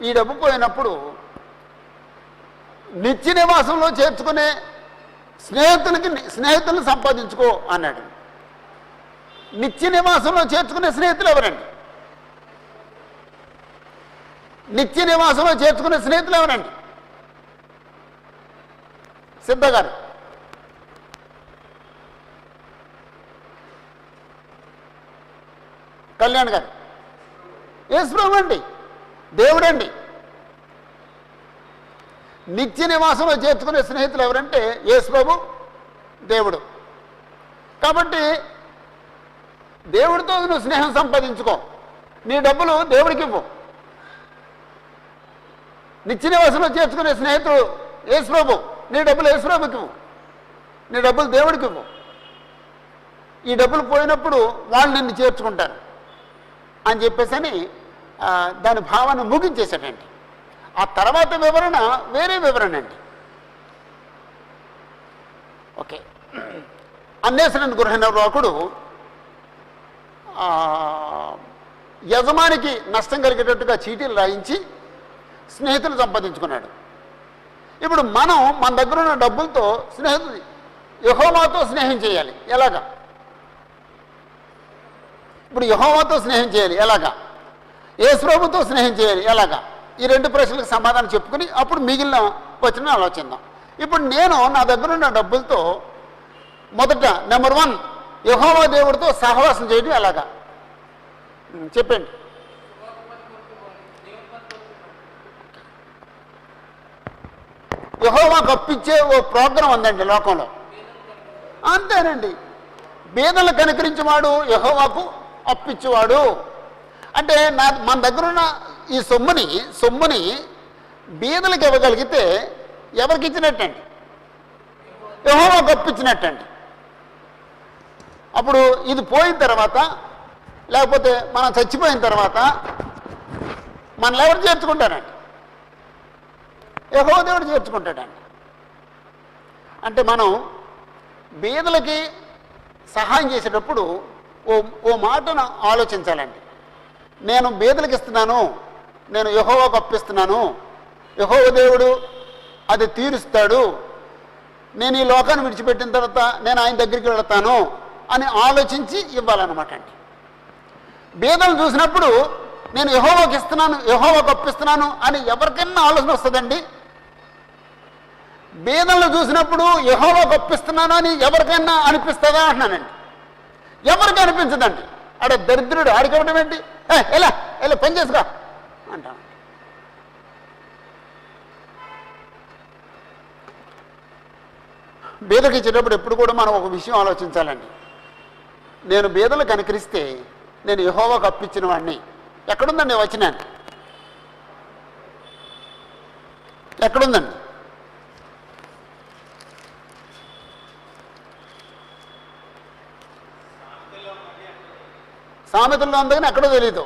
[SPEAKER 1] ఈ డబ్బు పోయినప్పుడు నిత్య నివాసంలో చేర్చుకునే స్నేహితులను సంపాదించుకో అన్నాడు. నిత్య నివాసంలో చేర్చుకునే స్నేహితులు ఎవరండి? నిత్య నివాసంలో చేర్చుకునే స్నేహితులు ఎవరండి? సిద్ధ గారు, కళ్యాణ్ గారు, యేసుప్రభు అండి, దేవుడండి. నిత్య నివాసంలో చేర్చుకునే స్నేహితులు ఎవరంటే యేసుప్రభు, దేవుడు. కాబట్టి దేవుడితో నువ్వు స్నేహం సంపాదించుకో. నీ డబ్బులు దేవుడికి ఇవ్వు. నిత్య నివాసంలో చేర్చుకునే స్నేహితుడు యేసుప్రభు, నీ డబ్బులు యేసుప్రభుకి ఇవ్వు. నీ డబ్బులు దేవుడికి ఇవ్వు. ఈ డబ్బులు పోయినప్పుడు వాళ్ళు నిన్ను చేర్చుకుంటారు అని చెప్పేసి దాని భావాన్ని ముగించేశాడండి. ఆ తర్వాత వివరణ వేరే వివరణ అండి. ఓకే. అన్నేసరని గృహిణ రోకుడు యజమానికి నష్టం కలిగేటట్టుగా చీటీలు రాయించి స్నేహితులు సంపాదించుకున్నాడు. ఇప్పుడు మనం మన దగ్గర ఉన్న డబ్బులతో యెహోవాతో స్నేహం చేయాలి. ఎలాగా? ఇప్పుడు యెహోవాతో స్నేహం చేయాలి ఎలాగా? యేసుప్రభుతో స్నేహం చేయాలి ఎలాగా? ఈ 2 ప్రశ్నలకు సమాధానం చెప్పుకుని అప్పుడు మిగిలిన వచ్చిన ఆలోచిద్దాం. ఇప్పుడు నేను నా దగ్గర ఉన్న డబ్బులతో మొదట నెంబర్ 1 యెహోవా దేవుడితో సహవాసం చేయడం ఎలాగా? చెప్పండి. యెహోవాకు అప్పించే ఓ ప్రోగ్రాం ఉందండి లోకంలో. అంతేనండి. బీదలను కనికరించేవాడు యెహోవాకు అప్పించేవాడు. అంటే మన దగ్గర ఉన్న ఈ సొమ్ముని బీదలకు ఇవ్వగలిగితే ఎవరికి ఇచ్చినట్టండి? యెహోవాకు అప్పించినట్టండి. అప్పుడు ఇది పోయిన తర్వాత, లేకపోతే మనం చచ్చిపోయిన తర్వాత మనల్ని ఎవరు చేర్చుకుంటారండి? యెహోవా దేవుడు చేర్చుకుంటాడండి. అంటే మనం బీదలకి సహాయం చేసేటప్పుడు ఓ మాటను ఆలోచించాలండి. నేను బీదలకు ఇస్తున్నాను, నేను యెహోవాకు అప్పిస్తున్నాను, యెహోవా దేవుడు అది తీరుస్తాడు, నేను ఈ లోకాన్ని విడిచిపెట్టిన తర్వాత నేను ఆయన దగ్గరికి వెళతాను అని ఆలోచించి ఇవ్వాలన్నమాట అండి. బీదలు చూసినప్పుడు నేను యెహోవాకు ఇస్తున్నాను, యెహోవాకు అప్పిస్తున్నాను అని ఎవరికైనా ఆలోచన వస్తుందండి. బీదలను చూసినప్పుడు యెహోవాకు అప్పిస్తున్నాను అని ఎవరికైనా అనిపిస్తుందా అంటున్నానండి. ఎవరికి అనిపించదండి. ఆడ దరిద్రుడు ఆడికి ఇవ్వడం ఏంటి, ఎలా వెళ్ళి పని చేసుకో అంటాను. బీదకి ఇచ్చేటప్పుడు ఎప్పుడు కూడా మనం ఒక విషయం ఆలోచించాలండి. నేను బీదలు కనికరిస్తే నేను యెహోవాకు అప్పించిన వాడిని. ఎక్కడుందండి వచనాన్ని? ఎక్కడుందండి? సామెతల్లో ఉందని ఎక్కడో తెలీదు.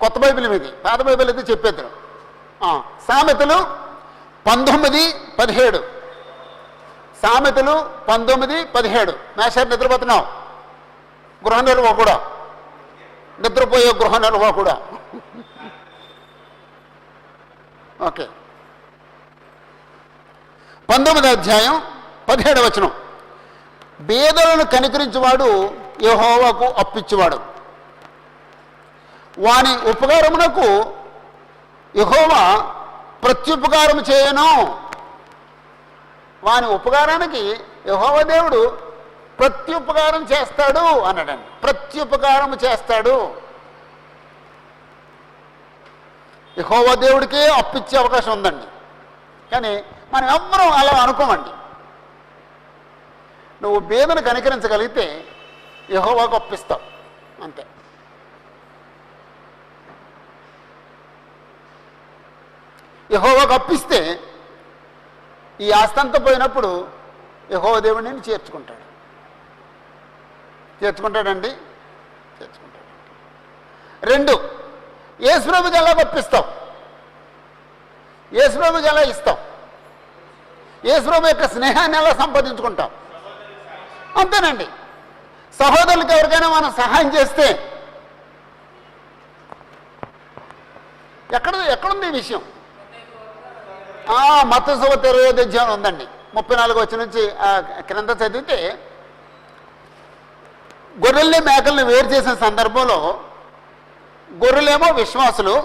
[SPEAKER 1] కొత్త బైబిల్ మీది, పాత బైబిల్ అయితే చెప్పేద్దరు. సామెతలు 19:17. సామెతలు 19:17. మేషారు నిద్రపోతున్నావు, గృహ నిర్వాహకుడా, నిద్రపోయే గృహ నిర్వాహకుడా. ఓకే, 19వ అధ్యాయం 17వ వచనం. బీదలను కనికరించువాడు యెహోవాకు అప్పిచ్చువాడు, వాని ఉపకారమునకు యెహోవా ప్రత్యుపకారం చేయను. వాని ఉపకారానికి యెహోవా దేవుడు ప్రత్యుపకారం చేస్తాడు అన్నాడండి. ప్రత్యుపకారం చేస్తాడు. యెహోవా దేవుడికే అప్పిచ్చే అవకాశం ఉందండి. కానీ మనం ఎవ్వరూ అలా అనుకోమండి. నువ్వు బీదను కనికరించగలిగితే యెహోవాకు అప్పిస్తావు అంతే. యెహోవాకు అప్పిస్తే ఈ ఆస్తంతా పోయినప్పుడు యెహోవా దేవుడు నిన్ను చేర్చుకుంటాడు. చేర్చుకుంటాడండి, చేర్చుకుంటాడు. 2, యేసుప్రభుకి ఎలా అప్పిస్తావు? యేసుప్రభుకి ఎలా ఇస్తావు? యేసుప్రభు యొక్క స్నేహాన్ని ఎలా సంపాదించుకుంటావు? అంతేనండి. సహోదరులకు ఎవరికైనా మనం సహాయం చేస్తే ఎక్కడుంది ఈ విషయం? మత్తయి సువార్త 25వ అధ్యాయం ఉందండి. 34 వచ్చిన నుంచి క్రింద చదివితే, గొర్రెల్ని మేకల్ని వేరు చేసిన సందర్భంలో గొర్రెలేమో విశ్వాసులు,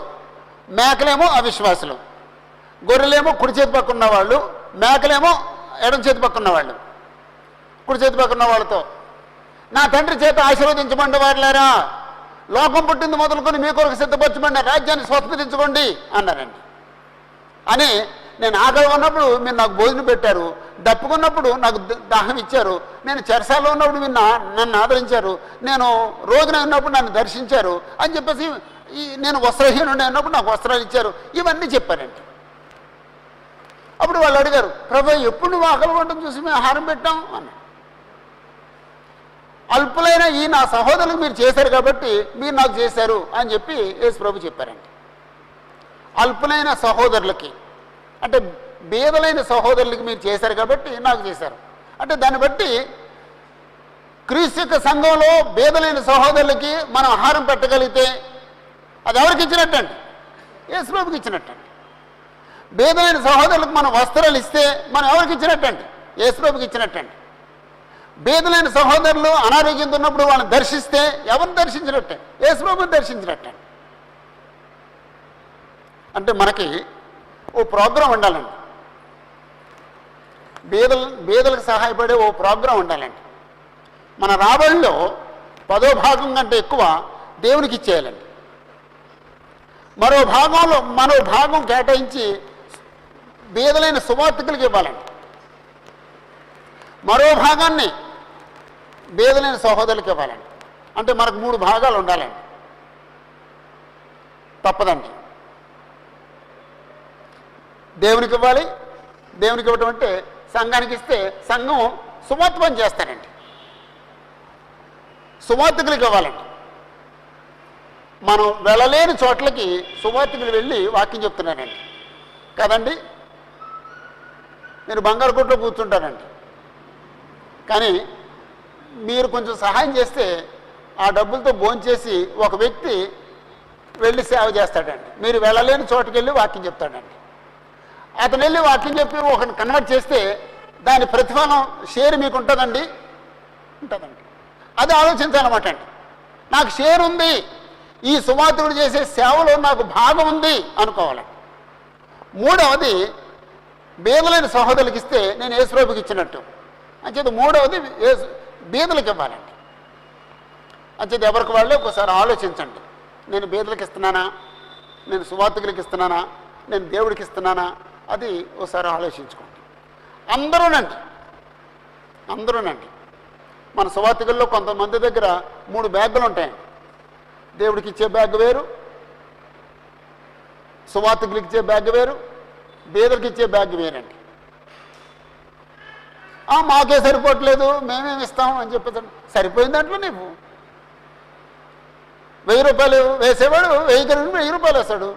[SPEAKER 1] మేకలేమో అవిశ్వాసులు. గొర్రెలేమో కుడి చేతి పక్క ఉన్నవాళ్ళు, మేకలేమో ఎడం చేతి పక్క ఉన్నవాళ్ళు. కుడి చేతి పక్క ఉన్న వాళ్ళతో, నా తండ్రి చేత ఆశీర్వదించమండి వారులారా, లోకం పుట్టింది మొదలుకొని మీ కొరకు సిద్ధపరచబడిన రాజ్యాన్ని స్వతంత్రించుకోండి అన్నారండి. అని నేను ఆకలి ఉన్నప్పుడు మీరు నాకు భోజనం పెట్టారు, దప్పుకున్నప్పుడు నాకు దాహం ఇచ్చారు, నేను చెరసాల్లో ఉన్నప్పుడు మీరు నన్ను ఆదరించారు, నేను రోజున ఉన్నప్పుడు నన్ను దర్శించారు అని చెప్పేసి, నేను వస్త్రహీనుడు అయినప్పుడు నాకు వస్త్రాలు ఇచ్చారు, ఇవన్నీ చెప్పారండి. అప్పుడు వాళ్ళు అడిగారు, ప్రభు ఎప్పుడు నువ్వు ఆకలి ఉండటం చూసి మేము ఆహారం పెట్టాం అన్న. అల్పులైన ఈ నా సహోదరులకు మీరు చేశారు కాబట్టి మీరు నాకు చేశారు అని చెప్పి యేసు ప్రభు చెప్పారండి. అల్పులైన సహోదరులకి అంటే బీదలైన సహోదరులకి మీరు చేశారు కాబట్టి నాకు చేశారు అంటే, దాన్ని బట్టి క్రీస్తు యొక్క సంఘంలో బీదలైన సహోదరులకి మనం ఆహారం పెట్టగలిగితే అది ఎవరికి ఇచ్చినట్టండి? యేసు ప్రభుకి ఇచ్చినట్టండి. బీదలైన సహోదరులకు మనం వస్త్రాలు ఇస్తే మనం ఎవరికి ఇచ్చినట్టండి? యేసు ప్రభుకి ఇచ్చినట్టండి. బీదలైన సహోదరులు అనారోగ్యంతో ఉన్నప్పుడు వాళ్ళని దర్శిస్తే ఎవరిని దర్శించినట్టే? యేసు ప్రభుని దర్శించినట్టండి. అంటే మనకి ఓ ప్రోగ్రాం ఉండాలండి. బీదలకు సహాయపడే ఓ ప్రోగ్రాం ఉండాలండి. మన రాబడిలో 10వ భాగం కంటే ఎక్కువ దేవునికి ఇచ్చేయాలండి. మరో భాగం కేటాయించి బీదలైన సువార్తికులకు ఇవ్వాలండి. మరో భాగాన్ని బీదలైన సహోదరులకు ఇవ్వాలండి. అంటే మనకు 3 భాగాలు ఉండాలండి. తప్పదండి. దేవునికి ఇవ్వాలి. దేవునికి ఇవ్వటం అంటే సంఘానికి ఇస్తే సంఘం సువార్త పని చేస్తారండి. సువార్తికులకు ఇవ్వాలండి. మనం వెళ్ళలేని చోట్లకి సువార్తికులు వెళ్ళి వాక్యం చెప్తున్నారండి కదండి. మీరు బంగారుకోటలో కూర్చుంటారండి, కానీ మీరు కొంచెం సహాయం చేస్తే ఆ డబ్బులతో భోంచేసి ఒక వ్యక్తి వెళ్ళి సేవ చేస్తాడండి. మీరు వెళ్ళలేని చోటుకి వెళ్ళి వాక్యం చెప్తాడండి. అతను వెళ్ళి వాక్యం చెప్పి ఒకరిని కన్వర్ట్ చేస్తే దాని ప్రతిఫలం షేర్ మీకు ఉంటుందండి, ఉంటుందండి. అది ఆలోచించాలన్నమాట అండి. నాకు షేర్ ఉంది, ఈ సువార్తుడు చేసే సేవలో నాకు భాగం ఉంది అనుకోవాలండి. 3వది బీదలైన సహోదరులకు ఇస్తే నేను యేసు ప్రభుకి ఇచ్చినట్టు. అంచేది 3వది బీదలకు ఇవ్వాలండి. అంచేది ఎవరికి వాళ్ళే ఒకసారి ఆలోచించండి. నేను బేదలకు ఇస్తున్నానా, నేను సువార్తికులకు ఇస్తున్నానా, నేను దేవుడికి ఇస్తున్నానా, అది ఒకసారి ఆలోచించుకోండి. అందరూనండి మన సువార్తికుల్లో కొంతమంది దగ్గర 3 బ్యాగులు ఉంటాయండి. దేవుడికి ఇచ్చే బ్యాగ్ వేరు, సువార్తికులకు ఇచ్చే బ్యాగ్ వేరు, బేదలకు ఇచ్చే బ్యాగ్ వేరండి. మాకే సరిపోవట్లేదు, మేమేమి ఇస్తాం అని చెప్పేసి సరిపోయిన దాంట్లో నీవు 1000 రూపాయలు వేసేవాడు 1000 రూపాయలు వేస్తాడు,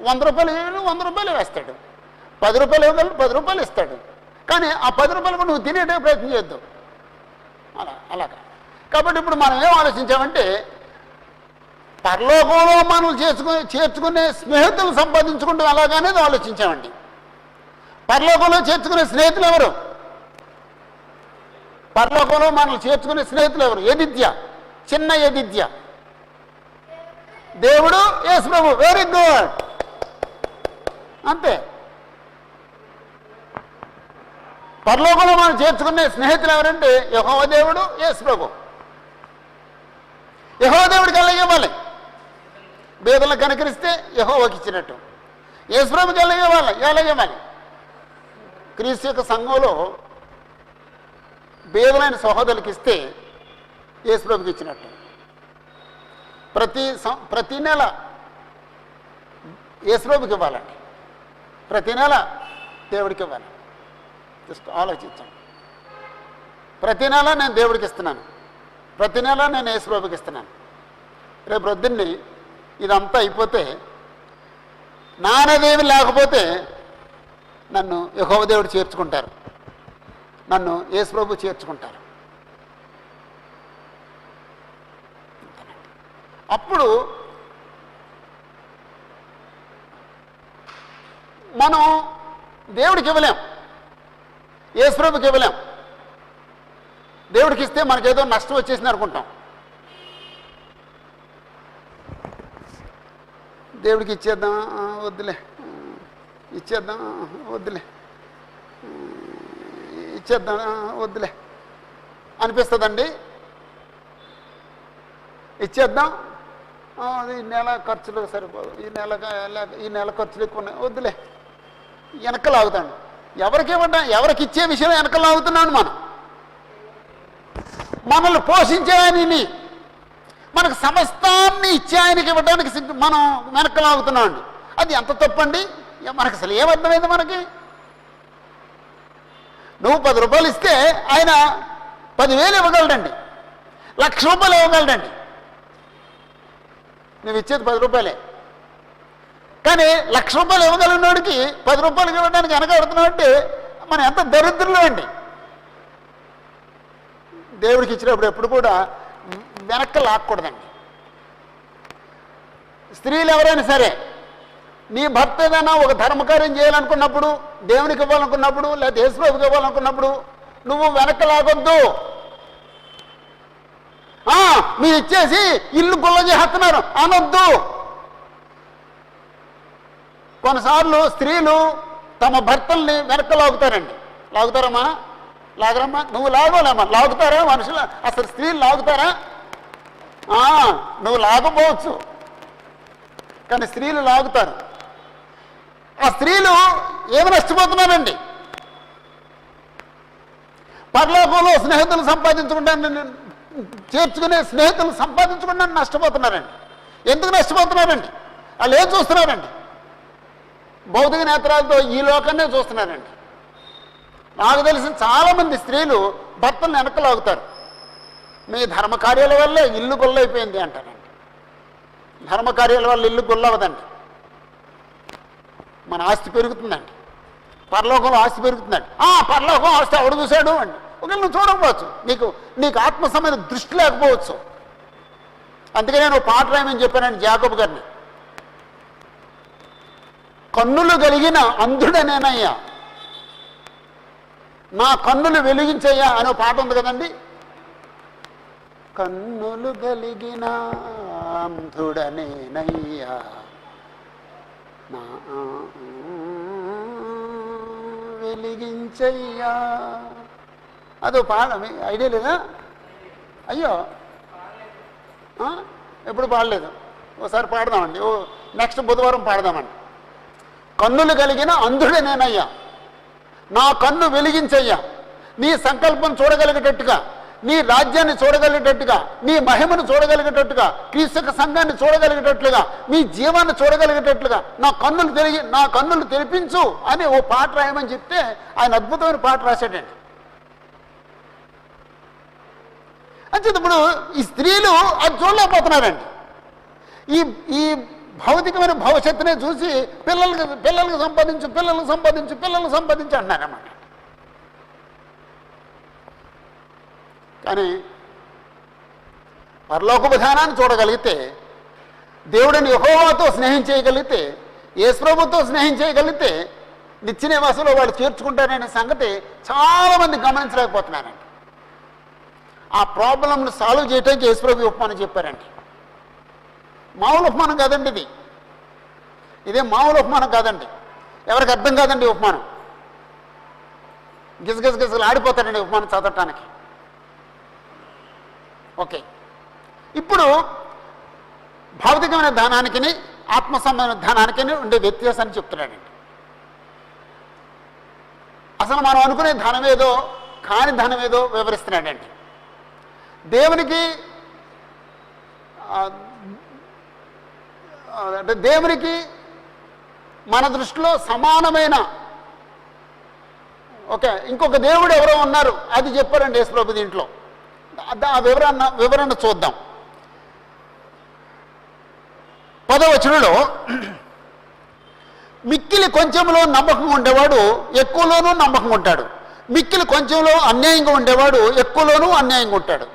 [SPEAKER 1] 100 రూపాయలు 100 రూపాయలు వేస్తాడు, 10 రూపాయలు ఇవ్వగలరు 10 రూపాయలు ఇస్తాడు. కానీ ఆ 10 రూపాయలు కూడా నువ్వు తినేటే ప్రయత్నం చేద్దావు. అలాగా. కాబట్టి ఇప్పుడు మనం ఏం ఆలోచించామంటే పరలోకంలో మనం చేర్చుకునే స్నేహితులు సంపాదించుకుంటూ అలాగనేది ఆలోచించామండి. పరలోకంలో చేర్చుకునే స్నేహితులు ఎవరు? పరలోకంలో మనం చేర్చుకునే స్నేహితులు ఎవరు? ఎదిత్య, చిన్న ఎదిత్య, దేవుడు, యేసు ప్రభు. వెరీ గుడ్, అంతే. పరలోకంలో మనం చేర్చుకునే స్నేహితులు ఎవరంటే యెహోవా దేవుడు, యేసు ప్రభు. యెహోవా దేవుడికి ఎలా ఇవ్వాలి? బేదలను కనుకరిస్తే యెహోవాకి ఇచ్చినట్టు. యేసు ప్రభుకి ఎలా ఇవ్వాలి? క్రీస్తు యొక్క సంఘంలో బేదలైన సహోదరులకు ఇస్తే యేసు ప్రభుకి ఇచ్చినట్టు. ప్రతి నెల యేసు ప్రభుకి ఇవ్వాలండి, ప్రతి నెల దేవుడికి ఇవ్వాలి. జస్ట్ ఆలోచించండి. ప్రతి నెల నేను దేవుడికి ఇస్తున్నాను, ప్రతి నెల నేను యేసు ప్రభుకి ఇస్తున్నాను. రేపు రొద్దున్ని ఇదంతా అయిపోతే నానేదేమి లేకపోతే నన్ను యెహోవా దేవుడు చేర్చుకుంటారు, నన్ను యేసు ప్రభు చేర్చుకుంటారు. అప్పుడు మనం దేవుడికి ఇవ్వలేం, యేసు ప్రభుకి ఇవ్వలేం. దేవుడికి ఇస్తే మనకేదో నష్టం వచ్చేసింది అనుకుంటాం. దేవుడికి ఇచ్చేద్దాం, వద్దులే, ఇచ్చేద్దాం, వద్దులే, ఇచ్చేద్దాం, వద్దులే అనిపిస్తుందండి. ఇచ్చేద్దాం, ఈ నెల ఖర్చులు సరిపోదు, ఈ నెల ఖర్చులు ఎక్కువ ఉన్నాయి, వద్దులే, వెనక లాగుతాను. ఎవరికి ఇచ్చే విషయం వెనక లాగుతున్నాను. మనల్ని పోషించే ఆయనని, మనకు సమస్తాన్ని ఇచ్చే ఆయనకి ఇవ్వడానికి మనం వెనక లాగుతున్నాం అండి. అది ఎంత తప్పండి? మనకు అసలు ఏమర్థమైంది? మనకి నువ్వు 10 రూపాయలు ఇస్తే ఆయన 10,000 ఇవ్వగలడండి, 1,00,000 రూపాయలు ఇవ్వగలడండి. నువ్వు ఇచ్చేది 10 రూపాయలే, కానీ 1,00,000 రూపాయలు ఇవ్వగలిగినోడికి 10 రూపాయలకి ఇవ్వడానికి వెనకాడుతున్నావు అంటే మనం ఎంత దరిద్రులు అండి. దేవుడికి ఇచ్చినప్పుడు ఎప్పుడు కూడా వెనక్కి లాక్కూడదండి. స్త్రీలు ఎవరైనా సరే, నీ భర్త ఏదైనా ఒక ధర్మకార్యం చేయాలనుకున్నప్పుడు, దేవునికి ఇవ్వాలనుకున్నప్పుడు, లేదా యేసు ప్రభువుకి ఇవ్వాలనుకున్నప్పుడు నువ్వు వెనక్కి లాగొద్దు. మీరు ఇచ్చేసి ఇల్లు గుల్ల చేస్తున్నారు అనొద్దు. కొన్నిసార్లు స్త్రీలు తమ భర్తల్ని వెనక్కి లాగుతారండి. లాగుతారమ్మా? లాగరమ్మా? నువ్వు లాగోలేమ్మా. లాగుతారా మనుషులు? అసలు స్త్రీలు లాగుతారా? నువ్వు లాగపోవచ్చు, కానీ స్త్రీలు లాగుతారు. ఆ స్త్రీలు ఏమి నష్టపోతున్నారండి? పరలోకంలో స్నేహితులు సంపాదించుకుంటాను, చేర్చుకునే స్నేహితులు సంపాదించుకుంటాను నష్టపోతున్నారండి. ఎందుకు నష్టపోతున్నారండి? వాళ్ళు ఏం చూస్తున్నారండి? భౌతిక నేత్రాలతో ఈ లోకాన్నే చూస్తున్నారండి. నాకు తెలిసిన చాలామంది స్త్రీలు భర్తలను వెనకలాగుతారు. మీ ధర్మకార్యాల వల్లే ఇల్లు గొల్లైపోయింది అంటారండి. ధర్మకార్యాల వల్ల ఇల్లు గొల్లవదండి. మన ఆస్తి పెరుగుతుందండి, పరలోకంలో ఆస్తి పెరుగుతుందండి. పరలోకం ఆస్తి ఎవడు చూశాడు అండి. ఒకవేళ నువ్వు చూడకపోవచ్చు, నీకు ఆత్మ సంబంధ దృష్టి లేకపోవచ్చు. అందుకే నేను పాట రాయమని చెప్పానండి యాకోబు గారిని. కన్నులు కలిగిన అంధుడనేనయ్యా, నా కన్నులు వెలిగించయ్యా అనే పాట ఉంది కదండి. కన్నులు కలిగిన అంధుడనేనయ్యా, నా వెలిగించయ్యా. అదో పాట, ఐడియా లేదా? అయ్యో, ఎప్పుడు పాడలేదు. ఓసారి పాడదామండి, నెక్స్ట్ బుధవారం పాడదామండి. కన్నులు కలిగిన అంధుడే నేనయ్యా, నా కన్ను వెలిగించయ్యా, నీ సంకల్పం చూడగలిగేటట్టుగా, నీ రాజ్యాన్ని చూడగలిగేటట్టుగా, నీ మహిమను చూడగలిగేటట్టుగా, క్రీస్తు సంఘాన్ని చూడగలిగేటట్లుగా, మీ జీవాన్ని చూడగలిగేటట్లుగా నా కన్నులు తెరిపించు అని ఓ పాట రాయమని చెప్తే ఆయన అద్భుతమైన పాట రాశాడండి. అంటే ఇప్పుడు ఈ స్త్రీలు అది చూడలేకపోతున్నారండి. ఈ భౌతికమైన భవిష్యత్తునే చూసి పిల్లలకు సంపాదించు అన్నారన్నమాట. కానీ పరలోక విధానాన్ని చూడగలిగితే, దేవుడిని యెహోవాతో స్నేహం చేయగలిగితే, యేసుప్రభుతో స్నేహం చేయగలిగితే నిత్య నివాసంలో వాళ్ళు చేర్చుకుంటారనే సంగతి చాలామంది గమనించలేకపోతున్నారండి. ఆ ప్రాబ్లంను సాల్వ్ చేయడానికి యేసుప్రభు ఉపమానం చెప్పారండి. మామూలు ఉపమానం కాదండి ఇదే మామూలు ఉపమానం కాదండి. ఎవరికి అర్థం కాదండి ఉపమానం. గిజగిజలు ఆడిపోతారండి ఉపమానం చదవటానికి. ఓకే, ఇప్పుడు భౌతికమైన ధనానికి ఆత్మ సంబంధమైన ధనానికి ఉండే వ్యత్యాసాన్ని చెప్తున్నాడండి. అసలు మనం అనుకునే ధనమేదో కాని ధనమేదో వివరిస్తున్నాడండి. దేవునికి అంటే దేవునికి మన దృష్టిలో సమానమైన ఇంకొక దేవుడు ఎవరో ఉన్నారు, అది చెప్పారండి యేసుప్రభు దీంట్లో. ఆ వివరణ చూద్దాం. 10వ వచనంలో మిక్కిలి కొంచెంలో నమ్మకం ఉండేవాడు ఎక్కువలోనూ నమ్మకం ఉంటాడు, మిక్కిలి కొంచెంలో అన్యాయంగా ఉండేవాడు ఎక్కువలోనూ అన్యాయంగా ఉంటాడు.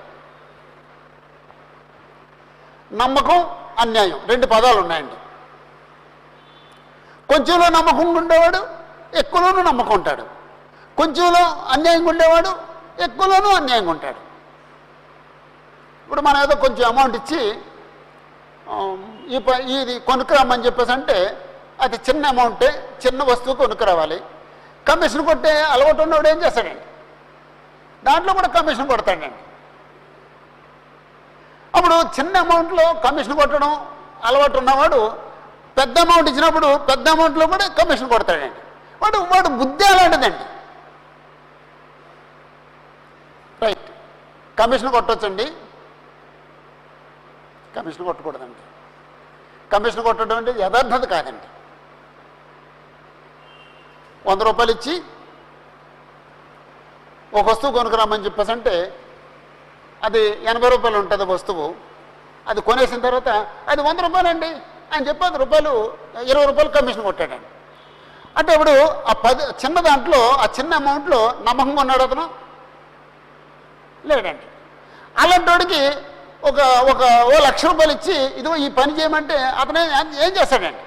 [SPEAKER 1] నమ్మకం, అన్యాయం 2 పదాలు ఉన్నాయండి. కొంచెంలో నమ్మకం ఉండేవాడు ఎక్కువలోనూ నమ్మకం ఉంటాడు, కొంచెంలో అన్యాయంగా ఉండేవాడు ఎక్కువలోనూ అన్యాయంగా ఉంటాడు. ఇప్పుడు మనం ఏదో కొంచెం అమౌంట్ ఇచ్చి ఇది కొనుక్కురామని చెప్పేసి అంటే అది చిన్న అమౌంటే, చిన్న వస్తువు కొనుక్కురావాలి. కమిషన్ కొట్టే అలవాటు ఉన్నవాడు ఏం చేస్తాడండి, దాంట్లో కూడా కమిషన్ కొడతాడండి. అప్పుడు చిన్న అమౌంట్లో కమిషన్ కొట్టడం అలవాటు ఉన్నవాడు పెద్ద అమౌంట్ ఇచ్చినప్పుడు పెద్ద అమౌంట్లో కూడా కమిషన్ కొడతాడండి. వాడు బుద్ధి అలాంటిదండి. రైట్, కమిషన్ కొట్టవచ్చండి, కమిషన్ కొట్టకూడదండి. కమిషన్ కొట్టడం అంటే యథార్థత కాదండి. 100 రూపాయలు ఇచ్చి ఒక వస్తువు కొనుక్కురామని చెప్పేసి అంటే అది 80 రూపాయలు ఉంటుంది వస్తువు. అది కొనేసిన తర్వాత అది 100 రూపాయలండి అని చెప్పి 10 రూపాయలు 20 రూపాయలు కమిషన్ కొట్టాడండి. అంటే ఇప్పుడు ఆ చిన్న దాంట్లో ఆ చిన్న అమౌంట్లో నమ్మకంగా ఉన్నాడు అతను లేడండి. అలాంటి వాడికి ఒక 1,00,000 రూపాయలు ఇచ్చి ఇదిగో ఈ పని చేయమంటే అతను ఏం చేస్తాడండి,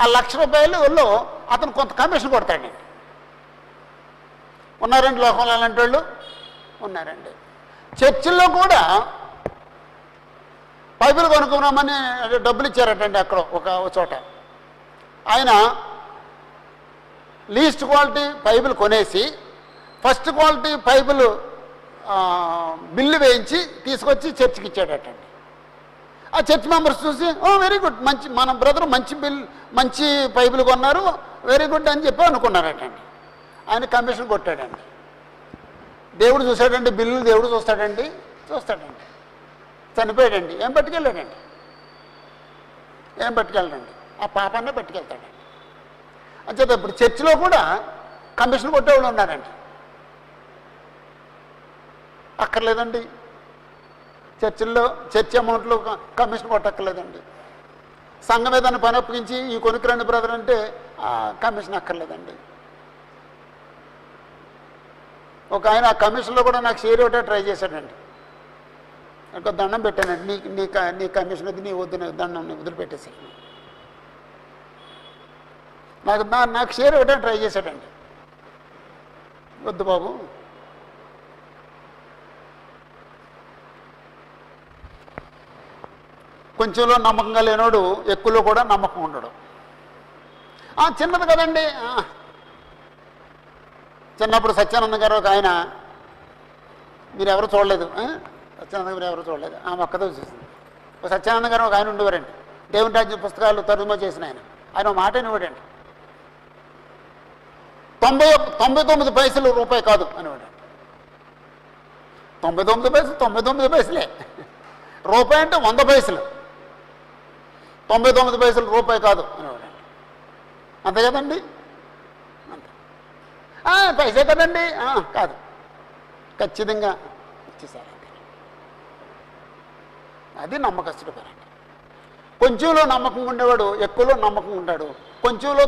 [SPEAKER 1] ఆ 1,00,000 రూపాయలలో అతను కొంత కమిషన్ కొడతాడండి. ఉన్నారండి లోకంలో అలాంటి వాళ్ళు ఉన్నారండి. చర్చిల్లో కూడా బైబిల్ కొనుక్కున్నామని డబ్బులు ఇచ్చారటండి. అక్కడ ఒక చోట ఆయన లీస్ట్ క్వాలిటీ బైబిల్ కొనేసి ఫస్ట్ క్వాలిటీ బైబిల్ బిల్లు వేయించి తీసుకొచ్చి చర్చికి ఇచ్చాడటండి. ఆ చర్చ్ మెంబర్స్ చూసి వెరీ గుడ్, మన బ్రదర్ మంచి బైబిల్ కొన్నారు, వెరీ గుడ్ అని చెప్పి అనుకున్నారటండి. ఆయన కమిషన్ కొట్టాడండి. దేవుడు చూశాడండి, బిల్లులు దేవుడు చూస్తాడండి. చనిపోయాడండి. ఏం పట్టుకెళ్ళాడండి, ఆ పాపాన్నే పట్టుకెళ్తాడండి. అంచేత ఇప్పుడు చర్చిలో కూడా కమిషన్ కొట్టేవాళ్ళు ఉన్నారండి. అక్కర్లేదండి, చర్చిల్లో చర్చ్ అమౌంట్లో కమిషన్ కొట్టక్కర్లేదండి. సంఘం ఏదైనా పని అప్పగించి ఈ కొనుక్కురండి బ్రదర్ అంటే కమిషన్ అక్కర్లేదండి. ఒక ఆయన ఆ కమిషన్లో కూడా నాకు షేర్ ఇవ్వటం ట్రై చేశాడండి. నాకు దండం పెట్టానండి, నీ కమిషన్ వద్దు, నీ వద్దు, దండం వదిలిపెట్టేసి నాకు షేర్ ఇవ్వటం ట్రై చేశాడండి. వద్దు బాబు, కొంచెంలో నమ్మకంగా లేనోడు ఎక్కువలో కూడా నమ్మకం ఉండడు. చిన్నది కదండి. చిన్నప్పుడు సత్యానంద గారు ఒక ఆయన, మీరు ఎవరు చూడలేదు, సత్యానంద గారు ఎవరు చూడలేదు, ఆ మొక్కతో చూసింది. సత్యానంద గారు ఒక ఆయన ఉండేవారండి. దేవుని రాజ్య పుస్తకాలు తర్జుమా చేసిన ఆయన మాట ఇవ్వడండి. 99 పైసలు రూపాయి కాదు అనేవాడు. 99 పైసలు 99 పైసలే. రూపాయి అంటే 100 పైసలు. 99 పైసలు రూపాయి కాదు అనేవాడు. అంతే కదండి, అంతే పైసే కదండి, కాదు, ఖచ్చితంగా ఇచ్చేసారండి. అది నమ్మకస్తుడు పేరండి. కొంచెంలో నమ్మకంగా ఉండేవాడు ఎక్కువలో నమ్మకంగా ఉంటాడు, కొంచెంలో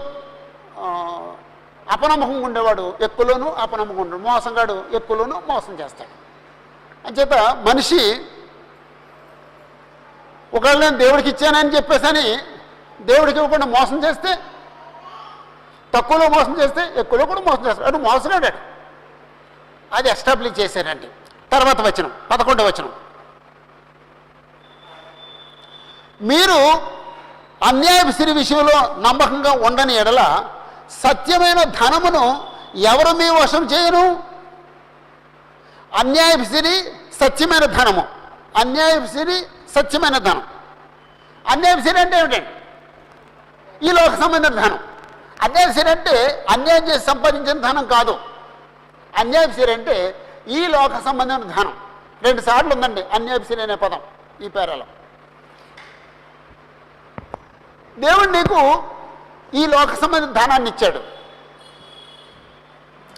[SPEAKER 1] అపనమ్మకంగా ఉండేవాడు ఎక్కువలోనూ అపనమ్మకంగా ఉంటాడు, మోసంగాడు ఎక్కువలోనూ మోసం చేస్తాడు. అంచేత మనిషి ఒకవేళ నేను దేవుడికి ఇచ్చానని చెప్పేసని దేవుడికి ఇవ్వకుండా మోసం చేస్తే, తక్కువలో మోసం చేస్తే ఎక్కువలో కూడా మోసం చేస్తాడు. అటు మోసగాడు. అది ఎస్టాబ్లిష్ చేశారండి. తర్వాత వచనం 11వ వచనం, మీరు అన్యాయపు సిరి విషయంలో నమ్మకంగా ఉండని ఎడల సత్యమైన ధనమును ఎవరు మీ వశం చేయను? అన్యాయపు సిరి సత్యమైన ధనము, అన్యాయపు సిరి సత్యమైన ధనం. అన్యాయపు సిరి అంటే ఏమిటండి? ఈ లోక సంబంధించిన ధనం. అన్యాయపు సిరి అంటే అన్యాయం చేసి సంపాదించిన ధనం కాదు. అన్యాయపు సిరి అంటే ఈ లోక సంబంధమైన ధనం. 2 సార్లు ఉందండి అన్యాయపు సిరి అనే పదం ఈ పేరాలో. దేవుడు నీకు ఈ లోక సంబంధించిన ధనాన్ని ఇచ్చాడు.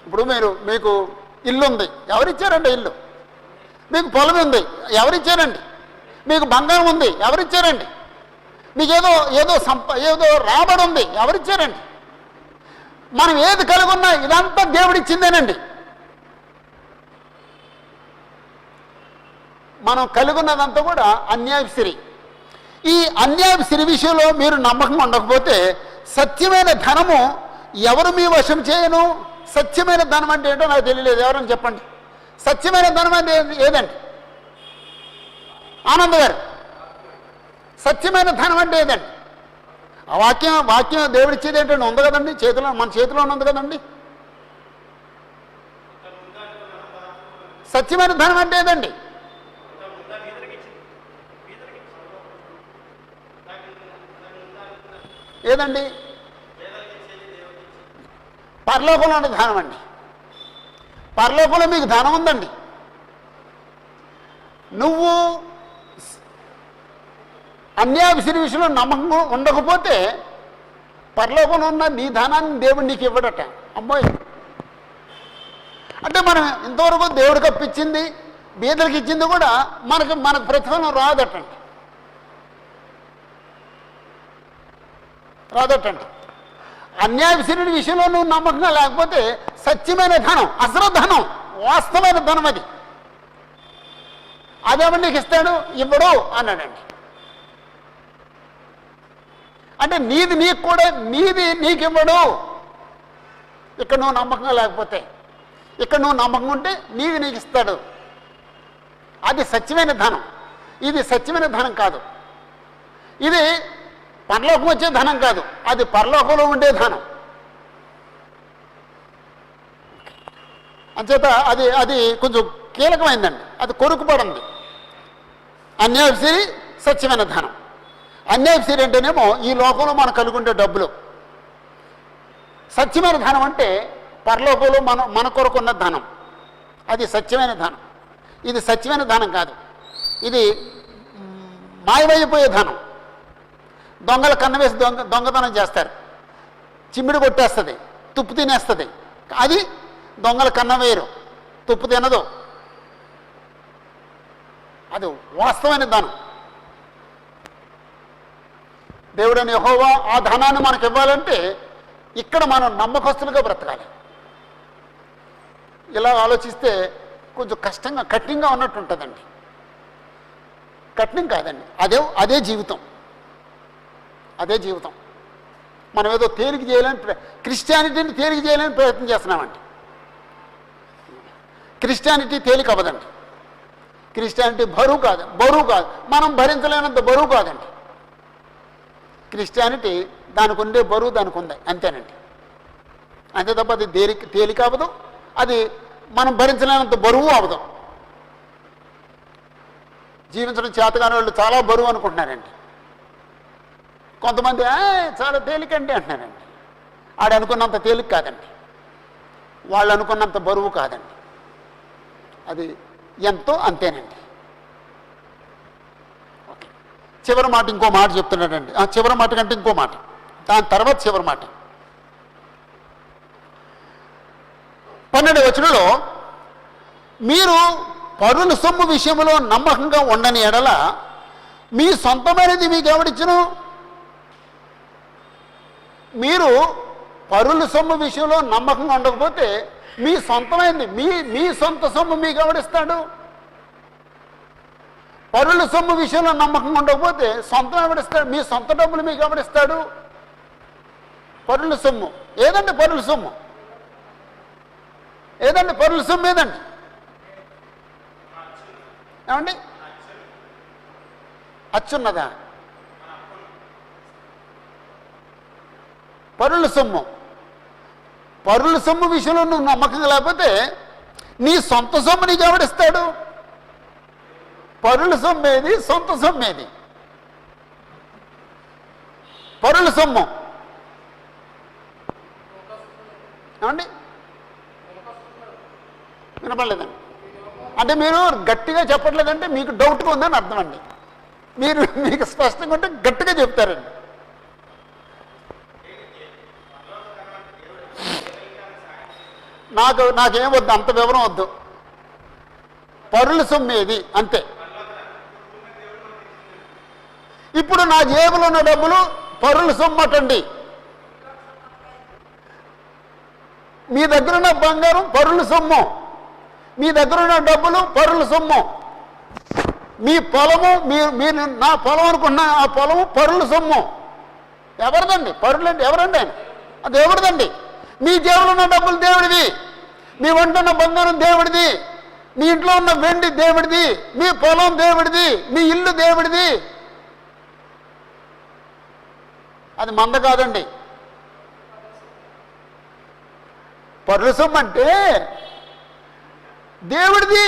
[SPEAKER 1] ఇప్పుడు మీకు ఇల్లు ఉంది, ఎవరిచ్చారండి ఇల్లు? మీకు పొలం ఉంది, ఎవరిచ్చారండి? మీకు బంగారం ఉంది, ఎవరిచ్చారండి? మీకు ఏదో రాబడి ఉంది, ఎవరిచ్చారండి? మనం ఏది కలిగి ఉన్నా ఇదంతా దేవుడిచ్చిందేనండి. మనం కలిగి ఉన్నదంతా కూడా అన్యాయపు సిరి. ఈ అన్యాయపు సిరి విషయంలో మీరు నమ్మకంగా ఉండకపోతే సత్యమైన ధనము ఎవరు మీ వశం చేయను? సత్యమైన ధనం అంటే ఏంటో నాకు తెలియలేదు, ఎవరని చెప్పండి. సత్యమైన ధనం అంటే ఏదండి? ఆనంద్ గారు, సత్యమైన ధనం అంటే ఏదండి? ఆ వాక్యం దేవుడిచ్చేది ఏంటంటే ఉంది కదండి, మన చేతిలో ఉంది కదండి. సత్యమైన ధనం అంటే ఏదండి? ఏదండి? పరలోకంలో ఉన్న ధనం అండి. పరలోకంలో మీకు ధనం ఉందండి. నువ్వు అన్యాయ సిరి విషయంలో నమ్మకం ఉండకపోతే పరలోకంలో ఉన్న నీ ధనాన్ని దేవుడు నీకు ఇవ్వడట. అమ్మాయి అంటే మనం ఇంతవరకు దేవుడికి అప్పించింది, బీదలకు ఇచ్చింది కూడా మనకు ప్రతిఫలం రాదటండి. అన్యాయ సిరి విషయంలో నువ్వు నమ్మకంగా లేకపోతే సత్యమైన ధనం, అసలు ధనం, వాస్తవమైన ధనం అదేమో నీకు ఇస్తాడు, ఇవ్వడు అన్నాడండి. అంటే నీది నీకు కూడా, నీది నీకు ఇవ్వడు. ఇక్కడ నువ్వు నమ్మకంగా లేకపోతే, ఇక్కడ నువ్వు నమ్మకం ఉంటే నీది నీకు ఇస్తాడు. అది సత్యమైన ధనం. ఇది సత్యమైన ధనం కాదు. ఇది పరలోకం వచ్చే ధనం కాదు, అది పరలోకంలో ఉండే ధనం. అంచేత అది కొంచెం కీలకమైందండి. అది కొరుకుపడింది. అన్యాయపు సిరి సత్యమైన ధనం. అన్యాయపు సిరి అంటేనేమో ఈ లోకంలో మనం కలుగుండే డబ్బులు. సత్యమైన ధనం అంటే పరలోకంలో మన కొరకున్న ధనం. అది సత్యమైన ధనం. ఇది సత్యమైన ధనం కాదు, ఇది మాయమైపోయే ధనం. దొంగలు కన్నవేసి దొంగతనం చేస్తారు, చిమ్మిడి కొట్టేస్తుంది, తుప్పు తినేస్తుంది. అది దొంగల కన్నం వేయరు, తుప్పు తినదు. అది వాస్తవమైన ధనం. దేవుడని యెహోవా ఆ ధనాన్ని మనకు ఇవ్వాలంటే ఇక్కడ మనం నమ్మకస్తులుగా బ్రతకాలి. ఇలా ఆలోచిస్తే కొంచెం కఠినంగా ఉన్నట్టు ఉంటుందండి. కఠినం కాదండి, అదే జీవితం. అదే జీవితం. మనం ఏదో తేలిక చేయాలని, క్రిస్టియానిటీని తేలిక చేయాలని ప్రయత్నం చేస్తున్నామండి. క్రిస్టియానిటీ తేలిక అవ్వదండి. క్రిస్టియానిటీ బరువు కాదు, మనం భరించలేనంత బరువు కాదండి. క్రిస్టియానిటీ దానికి ఉండే బరువు దానికి ఉంది, అంతేనండి. అంతే తప్ప అది తేలిక అవ్వదు, అది మనం భరించలేనంత బరువు అవ్వదు. జీవించడం చేతగాని వాళ్ళు చాలా బరువు అనుకుంటున్నారండి. కొంతమంది చాలా తేలికండి అంటున్నారండి. ఆడు అనుకున్నంత తేలిక కాదండి, వాళ్ళు అనుకున్నంత బరువు కాదండి, అది ఎంతో అంతేనండి. ఓకే, చివరి మాట ఇంకో మాట చెప్తున్నాడండి. చివరి మాట కంటే ఇంకో మాట, దాని తర్వాత చివరి మాట 12వ వచనంలో, మీరు పరుల సొమ్ము విషయంలో నమ్మకంగా ఉండని ఎడల మీ సొంతమైనది మీకు ఎవడిచ్చును? మీరు పరుల సొమ్ము విషయంలో నమ్మకంగా ఉండకపోతే మీ సొంతమైనది మీ సొంత సొమ్ము మీకు ఎవడిస్తాడు? పరుల సొమ్ము విషయంలో నమ్మకంగా ఉండకపోతే సొంతం ఎవడిస్తాడు? మీ సొంత డబ్బులు మీకు ఎవడిస్తాడు? పరుల సొమ్ము ఏదండి? పరుల సొమ్ము ఏదండి? పరుల సొమ్ము ఏదండి? ఏమండి? అచ్చున్నదా? పరుల సొమ్ము, పరుల సొమ్ము విషయంలో నువ్వు నమ్మకంగా లేకపోతే నీ సొంత సొమ్ము నీకు ఎవడిస్తాడు? పరుల సొమ్ము ఏది, సొంత సొమ్ము ఏది? పరుల సొమ్ము ఏమండి? వినపడలేదండి. అంటే మీరు గట్టిగా చెప్పట్లేదంటే మీకు డౌట్గా ఉందని అర్థం అండి. మీకు స్పష్టంగా ఉంటే గట్టిగా చెప్తారండి. నాకేం వద్దు, అంత వివరం వద్దు. పరుల సొమ్మేది అంతే. ఇప్పుడు నా జేబులో ఉన్న డబ్బులు పరుల సొమ్మటండి. మీ దగ్గర ఉన్న బంగారం పరుల సొమ్ము, మీ దగ్గర ఉన్న డబ్బులు పరుల సొమ్ము. మీ పొలము మీరు నా పొలం అనుకున్న ఆ పొలము పరుల సొమ్ము. ఎవరిదండి? పరులండి ఎవరండి? ఆయన అది ఎవరిదండి? మీ జేబులో ఉన్న డబ్బులు దేవుడివి, మీ వంట ఉన్న బంగారం దేవుడిది, మీ ఇంట్లో ఉన్న వెండి దేవుడిది, మీ పొలం దేవుడిది, మీ ఇల్లు దేవుడిది. అది మంద కాదండి. పరుల సొమ్ము అంటే దేవుడిది.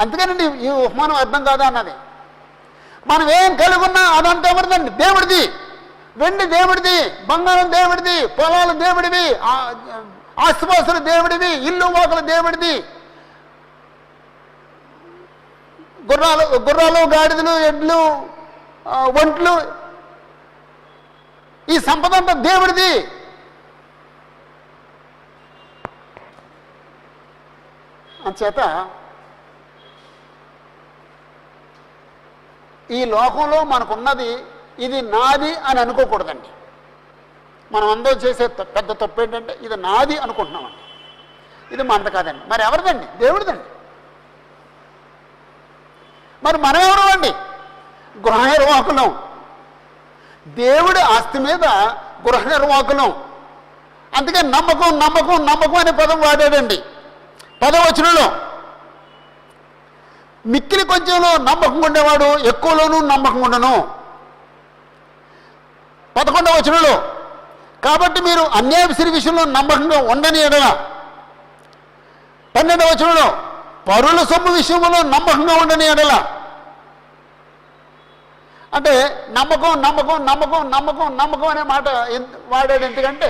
[SPEAKER 1] అందుకనండి ఈ ఉపమానం అర్థం కాదా అన్నది. మనం ఏం కలిగి ఉన్నా అదంతా ఎవరిదండి? దేవుడిది. వెండి దేవుడిది, బంగారం దేవుడిది, పొలాలు దేవుడివి, ఆస్తిపాస్తులు దేవుడివి, ఇల్లు వాకులు దేవుడిది, గుర్రాలు గాడిదలు ఎడ్లు ఒంట్లు, ఈ సంపద అంతా దేవుడిది. అంచేత ఈ లోకంలో మనకున్నది ఇది నాది అని అనుకోకూడదండి. మనం అందరూ చేసే పెద్ద తప్పు ఏంటంటే ఇది నాది అనుకుంటున్నామండి. ఇది మనది కాదండి. మరి ఎవరిదండి? దేవుడిదండి. మరి మనం ఎవరు అండి? గృహ నిర్వాహకులం. దేవుడి ఆస్తి మీద గృహ నిర్వాహకులం. అందుకే నమ్మకం నమ్మకం నమ్మకం అనే పదం వాడాడండి 10వ వచనంలో. మిక్కిలి కొంచెంలో నమ్మకం ఉండేవాడు ఎక్కువలోనూ నమ్మకం ఉండను. 11వ వచనంలో, కాబట్టి మీరు అన్యాయశ్రీ విషయంలో నమ్మకంగా ఉండని ఎడల. 12వ వచనంలో, పరుల సొమ్ము విషయంలో నమ్మకంగా ఉండని ఎడల. అంటే నమ్మకం నమ్మకం నమ్మకం నమ్మకం నమ్మకం అనే మాట వాడాడు. ఎందుకంటే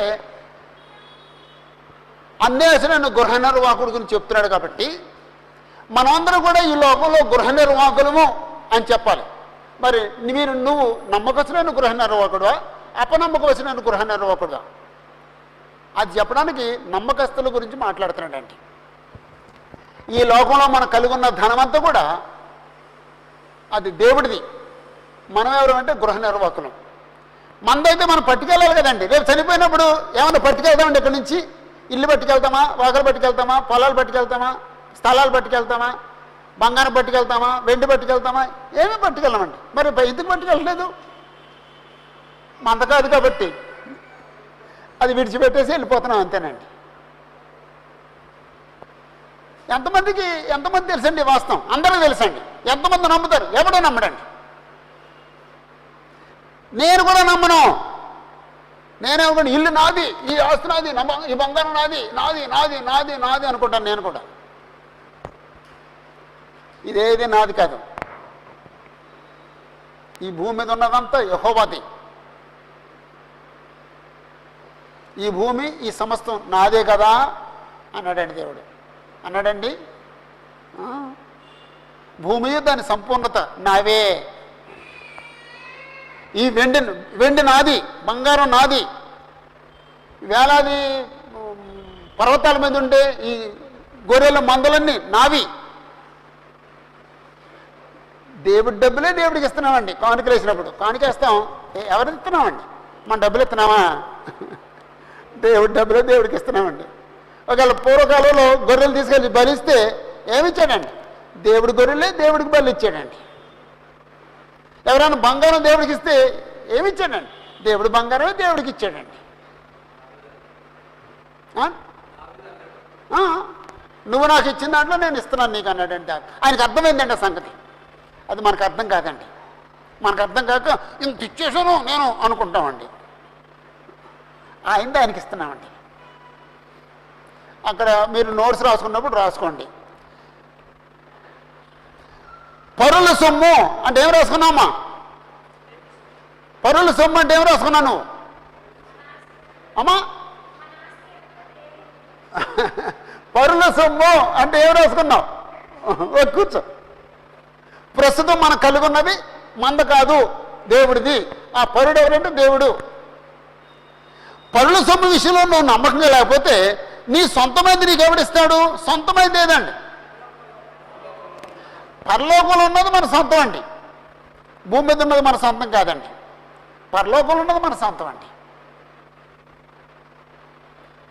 [SPEAKER 1] అన్యాయశ్రీ గృహ నిర్వాహకుడి గురించి చెప్తున్నాడు కాబట్టి మనమందరం కూడా ఈ లోకంలో గృహ నిర్వాహకులము అని చెప్పాలి. మరి నువ్వు నమ్మకస్తులైన గృహ నిర్వాహకుడువా, అపనమ్మకవలసిన గృహ నిర్వాహకుడుగా? అది చెప్పడానికి నమ్మకస్తుల గురించి మాట్లాడుతున్నాడండి. ఈ లోకంలో మనం కలిగి ఉన్న ధనమంతా కూడా అది దేవుడిది. మనం ఎవరు అంటే గృహ నిర్వాహకులం. మనదైతే మనం పట్టుకెళ్ళాలి కదండి. రేపు చనిపోయినప్పుడు ఏమైనా పట్టుకెళ్తామండి? ఇక్కడి నుంచి ఇల్లు పట్టుకెళ్తామా, వాకలు పట్టుకెళ్తామా, పొలాలు పట్టుకెళ్తామా, స్థలాలు పట్టుకెళ్తామా, బంగారం పట్టుకెళ్తామా, వెండి పట్టుకెళ్తామా? ఏమీ పట్టుకెళ్ళమండి. మరి ఎందుకు పట్టుకెళ్ళలేదు? మంద కాదు కాబట్టి అది విడిచిపెట్టేసి వెళ్ళిపోతున్నాం అంతేనండి. ఎంతమంది తెలుసండి వాస్తవం? అందరూ తెలుసండి. ఎంతమంది నమ్ముతారు? ఎవడో నమ్మడండి. నేను కూడా నమ్మను. నేనేమనుకోండి, ఇల్లు నాది, ఈ ఆస్తి నాది, ఈ బంగారం నాది, నాది నాది నాది నాది అనుకుంటాను. నేను కూడా ఇదేది నాది కాదు. ఈ భూమి మీద ఉన్నదంతా యెహోవాది. ఈ భూమి ఈ సమస్తం నాదే కదా అన్నాడండి దేవుడు. అన్నాడండి. భూమి దాని సంపూర్ణత నావే. ఈ వెండి నాది, బంగారం నాది, వేలాది పర్వతాల మీద ఉండే ఈ గొర్రెల మందలన్నీ నావి. దేవుడి డబ్బులే దేవుడికి ఇస్తున్నామండి. కానుకలు వేసినప్పుడు కానుకేస్తాం, ఎవరికి ఇస్తున్నామండి? మన డబ్బులు ఇస్తున్నామా? దేవుడి డబ్బులే దేవుడికి ఇస్తున్నామండి. ఒకవేళ పూర్వకాలంలో గొర్రెలు తీసుకెళ్ళి బలిస్తే ఏమిచ్చాడండి? దేవుడి గొర్రెలే దేవుడికి బలి ఇచ్చాడండి. ఎవరైనా బంగారం దేవుడికి ఇస్తే ఏమిచ్చాడండి? దేవుడి బంగారమే దేవుడికి ఇచ్చాడండి. నువ్వు నాకు ఇచ్చిన దాంట్లో నేను ఇస్తున్నాను నీకు అన్నాడండి. ఆయనకు అర్థమైందండి ఆ సంగతి. అది మనకు అర్థం కాదండి. మనకు అర్థం కాక ఇంత ఇచ్చేసాను నేను అనుకుంటామండి. ఆయనకి ఇస్తున్నామండి. అక్కడ మీరు నోట్స్ రాసుకున్నప్పుడు రాసుకోండి. పరుల సొమ్ము అంటే ఏం రాసుకున్నామా? పరుల సొమ్ము అంటే ఏం రాసుకున్నాను అమ్మా? పరుల సొమ్ము అంటే ఏం రాసుకున్నావు? కూర్చో. ప్రస్తుతం మనకు కలిగి ఉన్నది మంద కాదు, దేవుడిది. ఆ పరుడు ఎవరంటే దేవుడు. పరుల సొమ్ము విషయంలో నువ్వు నమ్మకంగా లేకపోతే నీ సొంతమైంది నీకు ఎవడిస్తాడు? సొంతమైంది ఏదండి? పరలోకంలో ఉన్నది మన సొంతం అండి. భూమి మీద ఉన్నది మన సొంతం కాదండి. పరలోకంలో ఉన్నది మన సొంతం అండి.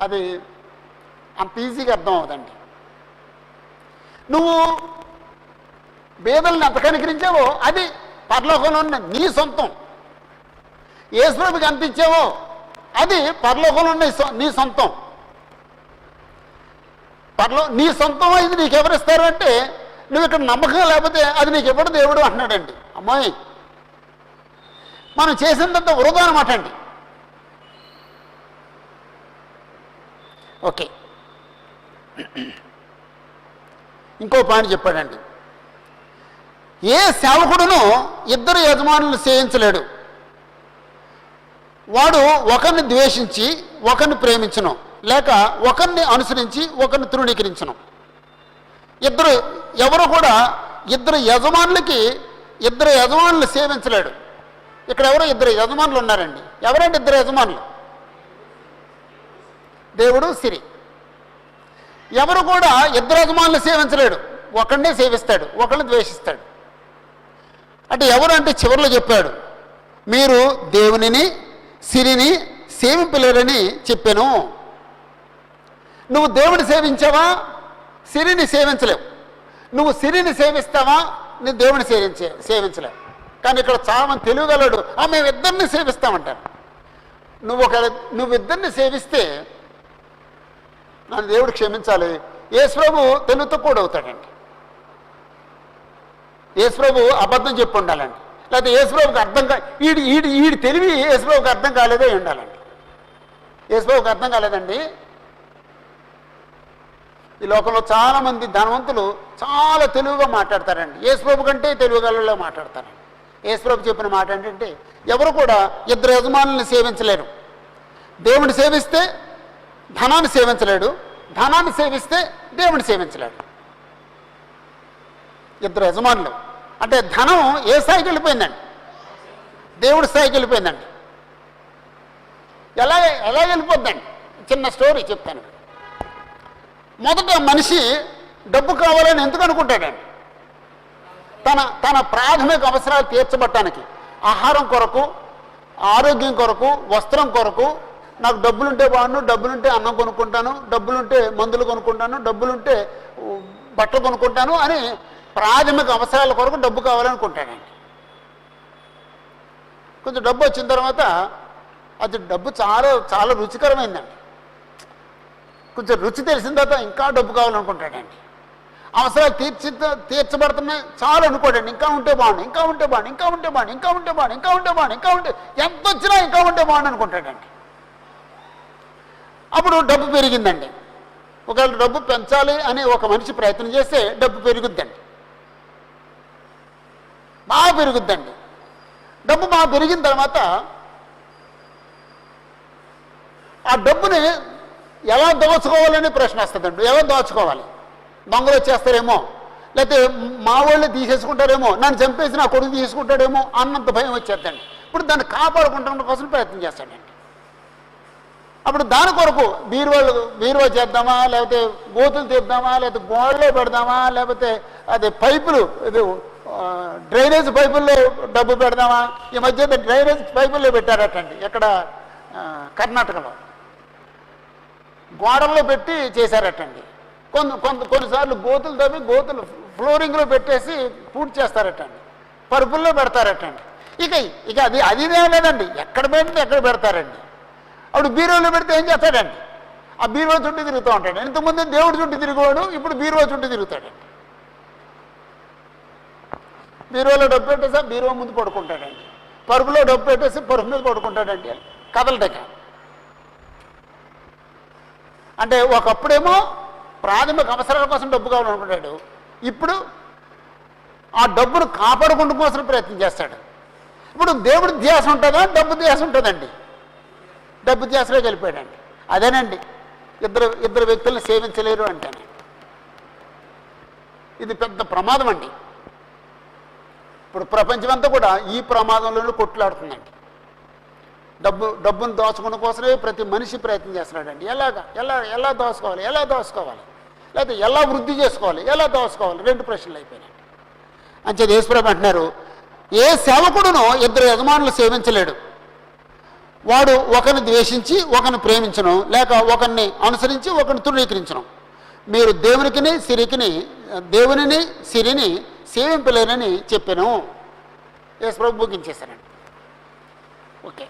[SPEAKER 1] అది అంత ఈజీగా అర్థం అవుదండి. నువ్వు పేదలను ఎంత కనికరించావో అది పరలోకంలో ఉన్న నీ సొంతం. యేసుప్రభుకి ఎంత ఇచ్చావో అది పరలోకంలో ఉన్న నీ సొంతం. నీ సొంతం ఇది నీకు ఎవరిస్తారు అంటే నువ్వు ఇక్కడ నమ్మకం లేకపోతే అది నీకు ఎవడు దేవుడు అంటున్నాడండి. అమ్మాయి, మనం చేసినంత వృధా అనమాట అండి. ఓకే, ఇంకో పాయింట్ చెప్పాడండి. ఏ సేవకుడును ఇద్దరు యజమానులు సేవించలేడు. వాడు ఒకరిని ద్వేషించి ఒకరిని ప్రేమించను, లేక ఒకరిని అనుసరించి ఒకరిని తృణీకరించను. ఎవరు కూడా ఇద్దరు యజమానులు సేవించలేడు. ఇక్కడ ఎవరో ఇద్దరు యజమానులు ఉన్నారండి. ఎవరంటే ఇద్దరు యజమానులు? దేవుడు, సిరి. ఎవరు కూడా ఇద్దరు యజమానులు సేవించలేడు. ఒకరినే సేవిస్తాడు, ఒకరిని ద్వేషిస్తాడు. అంటే ఎవరు అంటే చివరిలో చెప్పాడు, మీరు దేవునిని సిరిని సేవింపలేరని చెప్పాను. నువ్వు దేవుని సేవించావా? సిరిని సేవించలేవు. నువ్వు సిరిని సేవిస్తావా? నువ్వు దేవుని సేవించలేవు. కానీ ఇక్కడ చాలామంది తెలియగలడు, మేము ఇద్దరిని సేవిస్తామంటారు. నువ్విద్దరిని సేవిస్తే నన్ను దేవుడు క్షమించాలి, యేసుప్రభు తెలుగుతో కూడా అవుతాడండి. యేసుప్రభు అబద్ధం చెప్పి ఉండాలండి. లేకపోతే యేసుప్రభుకి అర్థం ఈడి తెలివి యేసుప్రభుకి అర్థం కాలేదో ఉండాలండి. యేసుప్రభుకి అర్థం కాలేదండి. ఈ లోకంలో చాలామంది ధనవంతులు చాలా తెలుగుగా మాట్లాడతారండి. యేసుప్రభు కంటే తెలుగులో మాట్లాడతారండి. యేసుప్రభు చెప్పిన మాట ఏంటంటే, ఎవరు కూడా ఇద్దరు యజమానుల్ని సేవించలేరు. దేవుని సేవిస్తే ధనాన్ని సేవించలేడు, ధనాన్ని సేవిస్తే దేవుని సేవించలేడు. ఇద్దరు యజమానులు అంటే ధనం ఏ స్థాయికి వెళ్ళిపోయిందండి? దేవుడి స్థాయికి వెళ్ళిపోయిందండి. ఎలా వెళ్ళిపోద్దండి? చిన్న స్టోరీ చెప్తాను. మొదట మనిషి డబ్బు కావాలని ఎందుకు అనుకుంటాడండి? తన ప్రాథమిక అవసరాలు తీర్చబట్టడానికి, ఆహారం కొరకు, ఆరోగ్యం కొరకు, వస్త్రం కొరకు. నాకు డబ్బులుంటే బాగుండు, డబ్బులుంటే అన్నం కొనుక్కుంటాను, డబ్బులుంటే మందులు కొనుక్కుంటాను, డబ్బులుంటే బట్టలు కొనుక్కుంటాను అని ప్రాథమిక అవసరాల కొరకు డబ్బు కావాలనుకుంటాడండి. కొంచెం డబ్బు వచ్చిన తర్వాత అది డబ్బు చాలా చాలా రుచికరమైందండి. కొంచెం రుచి తెలిసిన తర్వాత ఇంకా డబ్బు కావాలనుకుంటాడండి. అవసరాలు తీర్చబడుతున్నాయి చాలు అనుకోడండి. ఇంకా ఉంటే బాగుండు, ఇంకా ఉంటే బాగుండు, ఇంకా ఉంటే బాగుండు, ఇంకా ఉంటే బాగుండు, ఇంకా ఉంటే బాగుండు, ఇంకా ఉంటే ఎంత వచ్చినా ఇంకా ఉంటే బాగుండు అనుకుంటాడండి. అప్పుడు డబ్బు పెరిగిందండి. ఒకవేళ డబ్బు పెంచాలి అని ఒక మనిషి ప్రయత్నం చేస్తే డబ్బు పెరుగుద్దండి, బాగా పెరుగుద్దండి. డబ్బు బాగా పెరిగిన తర్వాత ఆ డబ్బుని ఎలా దోచుకోవాలని ప్రశ్న వస్తుందండి. ఎలా దోచుకోవాలి? దొంగలు వచ్చేస్తారేమో, లేకపోతే మా వాళ్ళే తీసేసుకుంటారేమో, నన్ను చంపేసి నా కొడుకు తీసుకుంటాడేమో అన్నంత భయం వచ్చేద్దండి. ఇప్పుడు దాన్ని కాపాడుకుంటాం కోసం ప్రయత్నం చేస్తాడండి. అప్పుడు దాని కొరకు బీరువా చేద్దామా, లేకపోతే గోతులు తీద్దామా, లేకపోతే గోడలో పెడదామా, లేకపోతే అది పైపులు ఇది డ్రైనేజ్ పైపుల్లో డబ్బు పెడదామా? ఈ మధ్య డ్రైనేజ్ పైపుల్లో పెట్టారటండి. ఎక్కడ? కర్ణాటకలో గోడల్లో పెట్టి చేశారటండి. కొన్నిసార్లు గోతులు తవ్వి గోతులు ఫ్లోరింగ్లో పెట్టేసి పూర్తి చేస్తారటండి. పరుపుల్లో పెడతారటండి. ఇక అదిదే లేదండి, ఎక్కడ పెడితే ఎక్కడ పెడతారండి. అప్పుడు బీరువాలో పెడితే ఏం చేస్తాడండి? ఆ బీరువా చుట్టూ తిరుగుతూ ఉంటాడు. ఇంతకుముందు దేవుడి చుట్టూ తిరిగేవాడు, ఇప్పుడు బీరువా చుట్టూ తిరుగుతాడండి. బీరువాలో డబ్బు పెట్టేసి బీరువా ముందు పడుకుంటాడండి. పరుపులో డబ్బు పెట్టేసి పరుపు మీద పడుకుంటాడండి. కదలటక అంటే ఒకప్పుడేమో ప్రాథమిక అవసరాల కోసం డబ్బు కావాలనుకుంటాడు, ఇప్పుడు ఆ డబ్బును కాపాడుకుంటూ కోసం ప్రయత్నం చేస్తాడు. ఇప్పుడు దేవుడి ధ్యాస ఉంటుందా, డబ్బు ధ్యాస ఉంటుందండి? డబ్బు ధ్యాసలో వెళ్ళిపోయాడండి. అదేనండి ఇద్దరు వ్యక్తులను సేవించలేరు అంటేనే ఇది పెద్ద ప్రమాదం అండి. ఇప్పుడు ప్రపంచమంతా కూడా ఈ ప్రమాదంలో కొట్లాడుతుందండి. డబ్బును దోచుకోవడం కోసమే ప్రతి మనిషి ప్రయత్నం చేస్తున్నాడండి. ఎలా దోచుకోవాలి, లేకపోతే ఎలా వృద్ధి చేసుకోవాలి, ఎలా దోచుకోవాలి, రెండు ప్రశ్నలు అయిపోయినాయండి. అంచేది యేసుప్రభు అంటున్నారు, ఏ సేవకుడునో ఇద్దరు యజమానులు సేవించలేడు. వాడు ఒకరిని ద్వేషించి ఒకరిని ప్రేమించను, లేక ఒకరిని అనుసరించి ఒకరిని తృణీకరించను. మీరు దేవునిని సిరిని సేవింపలేరని చెప్పాను. యేసుప్రభు ముగించేశానండి. ఓకే,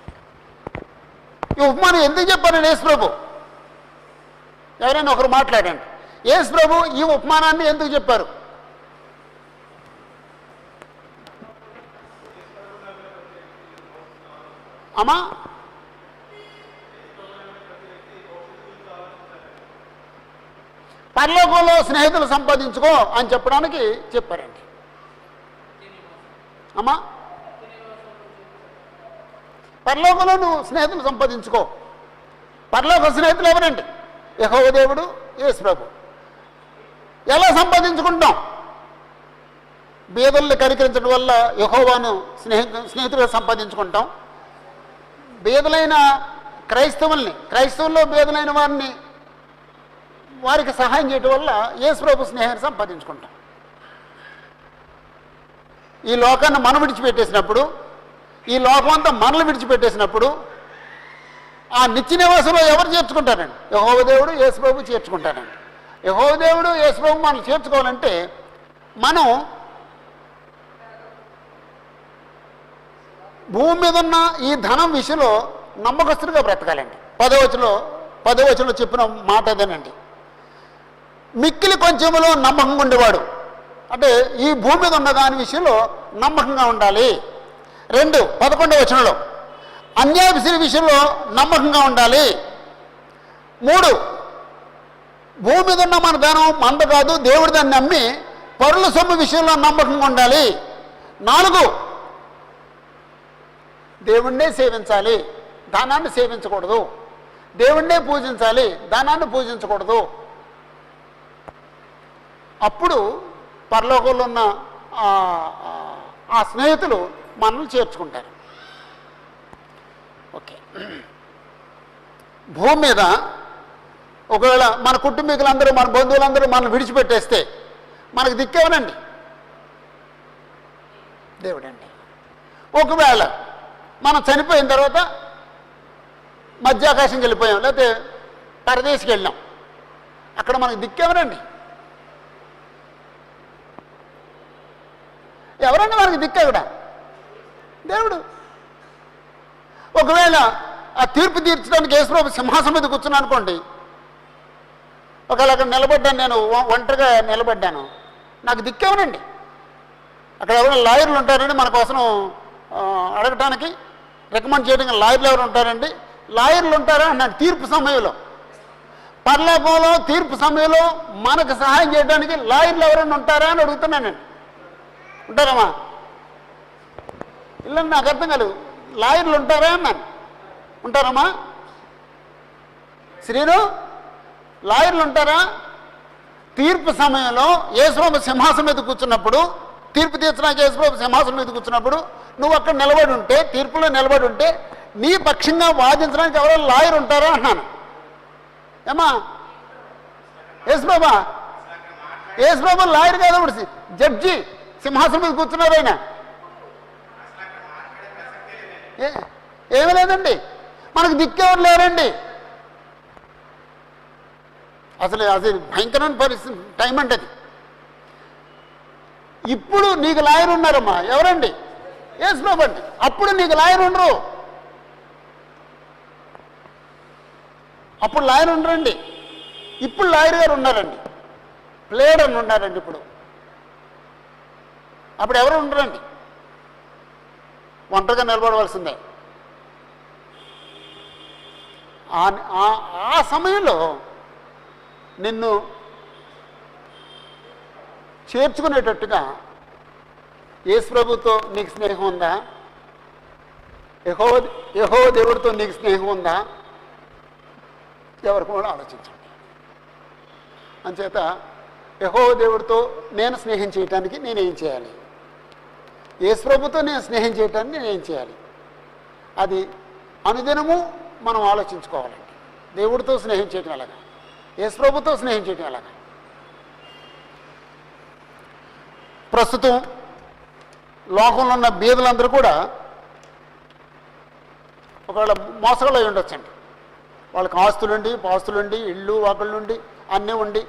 [SPEAKER 1] ఈ ఉపమానం ఎందుకు చెప్పానండి యేసుప్రభు? ఎవరైనా ఒకరు మాట్లాడండి. యేసుప్రభు ఈ ఉపమానాన్ని ఎందుకు చెప్పారు? అమ్మా, పరలోకంలో స్నేహితులు సంపాదించుకో అని చెప్పడానికి చెప్పారండి. అమ్మా, పరలోకంలో నువ్వు స్నేహితులు సంపాదించుకో. పరలోక స్నేహితులు ఎవరండి? యెహోవా దేవుడు, యేసుప్రభు. ఎలా సంపాదించుకుంటాం? బీదల్ని కనికరించడం వల్ల యెహోవాను స్నేహితులుగా సంపాదించుకుంటాం. బీదలైన క్రైస్తవుల్లో బీదలైన వారికి సహాయం చేయడం వల్ల యేసుప్రభు స్నేహాన్ని సంపాదించుకుంటాం. ఈ లోకాన్ని మనం విడిచిపెట్టేసినప్పుడు, ఈ లోకం అంతా మనల్ని విడిచిపెట్టేసినప్పుడు ఆ నిత్య నివాసంలో ఎవరు చేర్చుకుంటారండి? యెహోవా దేవుడు, యేసుప్రభు చేర్చుకుంటారండి. యెహోవా దేవుడు, యేసుప్రభు మనం చేర్చుకోవాలంటే మనం భూమి మీద ఉన్న ఈ ధనం విషయంలో నమ్మకస్తుడిగా బ్రతకాలండి. పదవచనంలో చెప్పిన మాట అదేనండి. మిక్కిలి కొంచెంలో నమ్మకంగా ఉండేవాడు, అంటే ఈ భూమి మీద ఉన్న దాని విషయంలో నమ్మకంగా ఉండాలి. 11వ వచనంలో అన్యాయశీల విషయంలో నమ్మకంగా ఉండాలి. 3 భూమి మీద ఉన్న మన ధనం మంద కాదు, దేవుడి దాన్ని నమ్మి పరుల సొమ్ము విషయంలో నమ్మకంగా ఉండాలి. 4 దేవుణ్ణే సేవించాలి, ధనాన్ని సేవించకూడదు. దేవుణ్ణే పూజించాలి, ధనాన్ని పూజించకూడదు. అప్పుడు పరలోకంలో ఉన్న ఆ స్నేహితులు మనల్ని చేర్చుకుంటారు. ఓకే, భూమి మీద ఒకవేళ మన కుటుంబీకులందరూ మన బంధువులందరూ మనల్ని విడిచిపెట్టేస్తే మనకు దిక్కేవనండి? దేవుడండి. ఒకవేళ మనం చనిపోయిన తర్వాత మధ్యాకాశంకి వెళ్ళిపోయాం, లేకపోతే పరదేశికి వెళ్ళాం, అక్కడ మనకు దిక్కేవనండి? ఎవరండి మనకి దిక్కు? కూడా దేవుడు. ఒకవేళ ఆ తీర్పు తీర్చడానికి యేసుప్రభు సింహాసనం మీద కూర్చున్నాను అనుకోండి, ఒకవేళ అక్కడ నిలబడ్డాను, నేను ఒంటరిగా నిలబడ్డాను, నాకు దిక్కేవనండి? అక్కడ ఎవరైనా లాయర్లు ఉంటారండి మన కోసం అడగటానికి, రికమెండ్ చేయడానికి లాయర్లు ఎవరు ఉంటారండి? లాయర్లు ఉంటారా అన్నాడు తీర్పు సమయంలో. పరలోకంలో తీర్పు సమయంలో మనకు సహాయం చేయడానికి లాయర్లు ఎవరైనా ఉంటారా అని అడుగుతున్నానండి. ఉంటారమ్మా? ఇలా నాకు అర్థం కాలేదు. లాయర్లు ఉంటారా అన్నాను. ఉంటారమ్మా శ్రీను? లాయర్లు ఉంటారా? తీర్పు సమయంలో యేసుప్రభు సింహాసనం మీద కూర్చున్నప్పుడు, తీర్పు తీర్చడానికి యేసుప్రభు సింహాసనం మీద కూర్చున్నప్పుడు నువ్వు అక్కడ నిలబడి ఉంటే, తీర్పులో నిలబడి ఉంటే నీ పక్షంగా వాదించడానికి ఎవరో లాయర్ ఉంటారా అన్నాను. ఏమా యేసుప్రభు? యేసుప్రభు లాయర్ కాదు, జడ్జి, సింహాసనం మీద కూర్చున్నారు ఆయన. ఏమీ లేదండి, మనకు దిక్కేవారు లేరండి. అసలు అది భయంకరమైన పరిస్థితి టైం అంటే అది. ఇప్పుడు నీకు లాయర్ ఉన్నారమ్మా, ఎవరండి? యేసుప్రభు అండి. అప్పుడు నీకు లాయర్ ఉండరు, అప్పుడు లాయర్ ఉండరండి. ఇప్పుడు లాయర్ గారు ఉన్నారండి, ప్లేడ్ అని ఉన్నారండి. ఇప్పుడు అప్పుడు ఎవరు ఉండరండి, ఒంటరిగా నిలబడవలసిందే. ఆ సమయంలో నిన్ను చేర్చుకునేటట్టుగా యేసుప్రభుతో నీకు స్నేహం ఉందా? యెహోవా దేవుడితో నీకు స్నేహం ఉందా? ఎవరికి కూడా ఆలోచించండి. అంచేత యెహోవా దేవుడితో నేను స్నేహం చేయటానికి నేనేం చేయాలి? యేసుప్రభుతో నేను స్నేహం చేయటానికి నేనేం చేయాలి? అది అనుదినము మనం ఆలోచించుకోవాలండి. దేవుడితో స్నేహం చేయటం ఎలాగా, యేసుప్రభుతో స్నేహం చేయటం ఎలాగా? ప్రస్తుతం లోకంలో ఉన్న బీదలందరూ కూడా ఒకవేళ మోసగాళ్ళు అయి ఉండొచ్చండి. వాళ్ళకి ఆస్తులుండి, పాస్తులుండి, ఇళ్ళు వాకుళ్ళుండి అన్నీ ఉండి,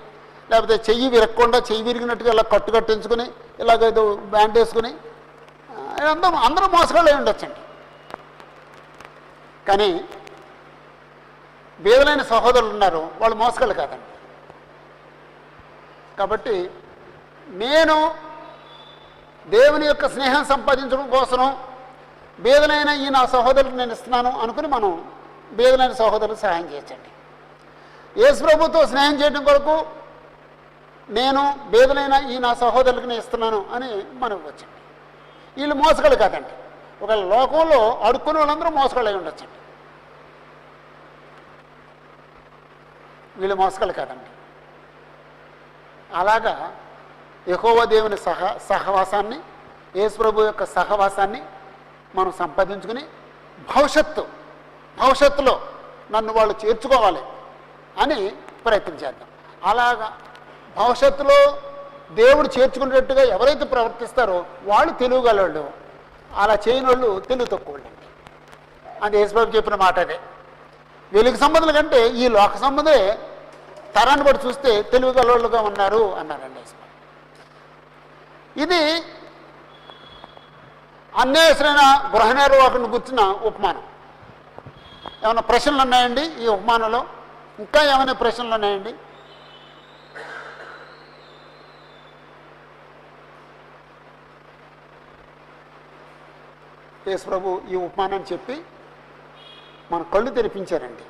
[SPEAKER 1] లేకపోతే చెయ్యి విరగకుండా చెయ్యి విరిగినట్టుగా ఇలా కట్టించుకుని ఇలాగేదో బ్యాండ్ వేసుకుని అందరూ మోసగాళ్ళు అయి ఉండొచ్చండి. కానీ బీదలైన సహోదరులు ఉన్నారు, వాళ్ళు మోసగాళ్ళు కాదండి. కాబట్టి నేను దేవుని యొక్క స్నేహం సంపాదించడం కోసం బీదలైన ఈ నా సహోదరులకు నేను ఇస్తున్నాను అనుకుని మనం బీదలైన సహోదరులకు సహాయం చేయొచ్చండి. యేసుప్రభుతో స్నేహం చేయడం కొరకు నేను బీదలైన ఈ నా సహోదరులకు నేను ఇస్తున్నాను అని మనం ఇవ్వచ్చండి. వీళ్ళు మోసగాళ్ళు కాదండి. ఒకవేళ లోకంలో అడుక్కునే వాళ్ళందరూ మోసగాళ్ళు అయి ఉండొచ్చండి. వీళ్ళు మోసగాళ్ళు కాదండి. అలాగా యెహోవా దేవుని సహవాసాన్ని, యేసుప్రభు యొక్క సహవాసాన్ని మనం సంపాదించుకుని భవిష్యత్తులో నన్ను వాళ్ళు చేర్చుకోవాలి అని ప్రయత్నం చేద్దాం. అలాగా భవిష్యత్తులో దేవుడు చేర్చుకునేటట్టుగా ఎవరైతే ప్రవర్తిస్తారో వాళ్ళు తెలివిగలవాళ్ళు, అలా చేయని వాళ్ళు తెలివి తక్కువ వాళ్ళండి. అది యేసుప్రభు చెప్పిన మాట అదే. వెలుగు సంబంధుల కంటే ఈ లోక సంబంధులే తరాన్ని బట్టి చూస్తే తెలివిగలవాళ్ళుగా ఉన్నారు అన్నారండి యేసుప్రభు. ఇది అన్యాయమైన గృహ నిర్వాహకుని గుర్చిన ఉపమానం. ఏమైనా ప్రశ్నలు ఉన్నాయండి ఈ ఉపమానంలో? ఇంకా ఏమైనా ప్రశ్నలు ఉన్నాయండి? యేసుప్రభు ఈ ఉపమానాన్ని చెప్పి మన కళ్ళు తెరిపించారండి.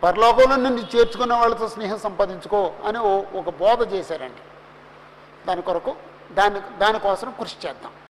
[SPEAKER 1] పరలోకంలో నుండి చేర్చుకునే వాళ్ళతో స్నేహం సంపాదించుకో అని ఒక బోధ చేశారండి. దానికోసం కృషి చేద్దాం.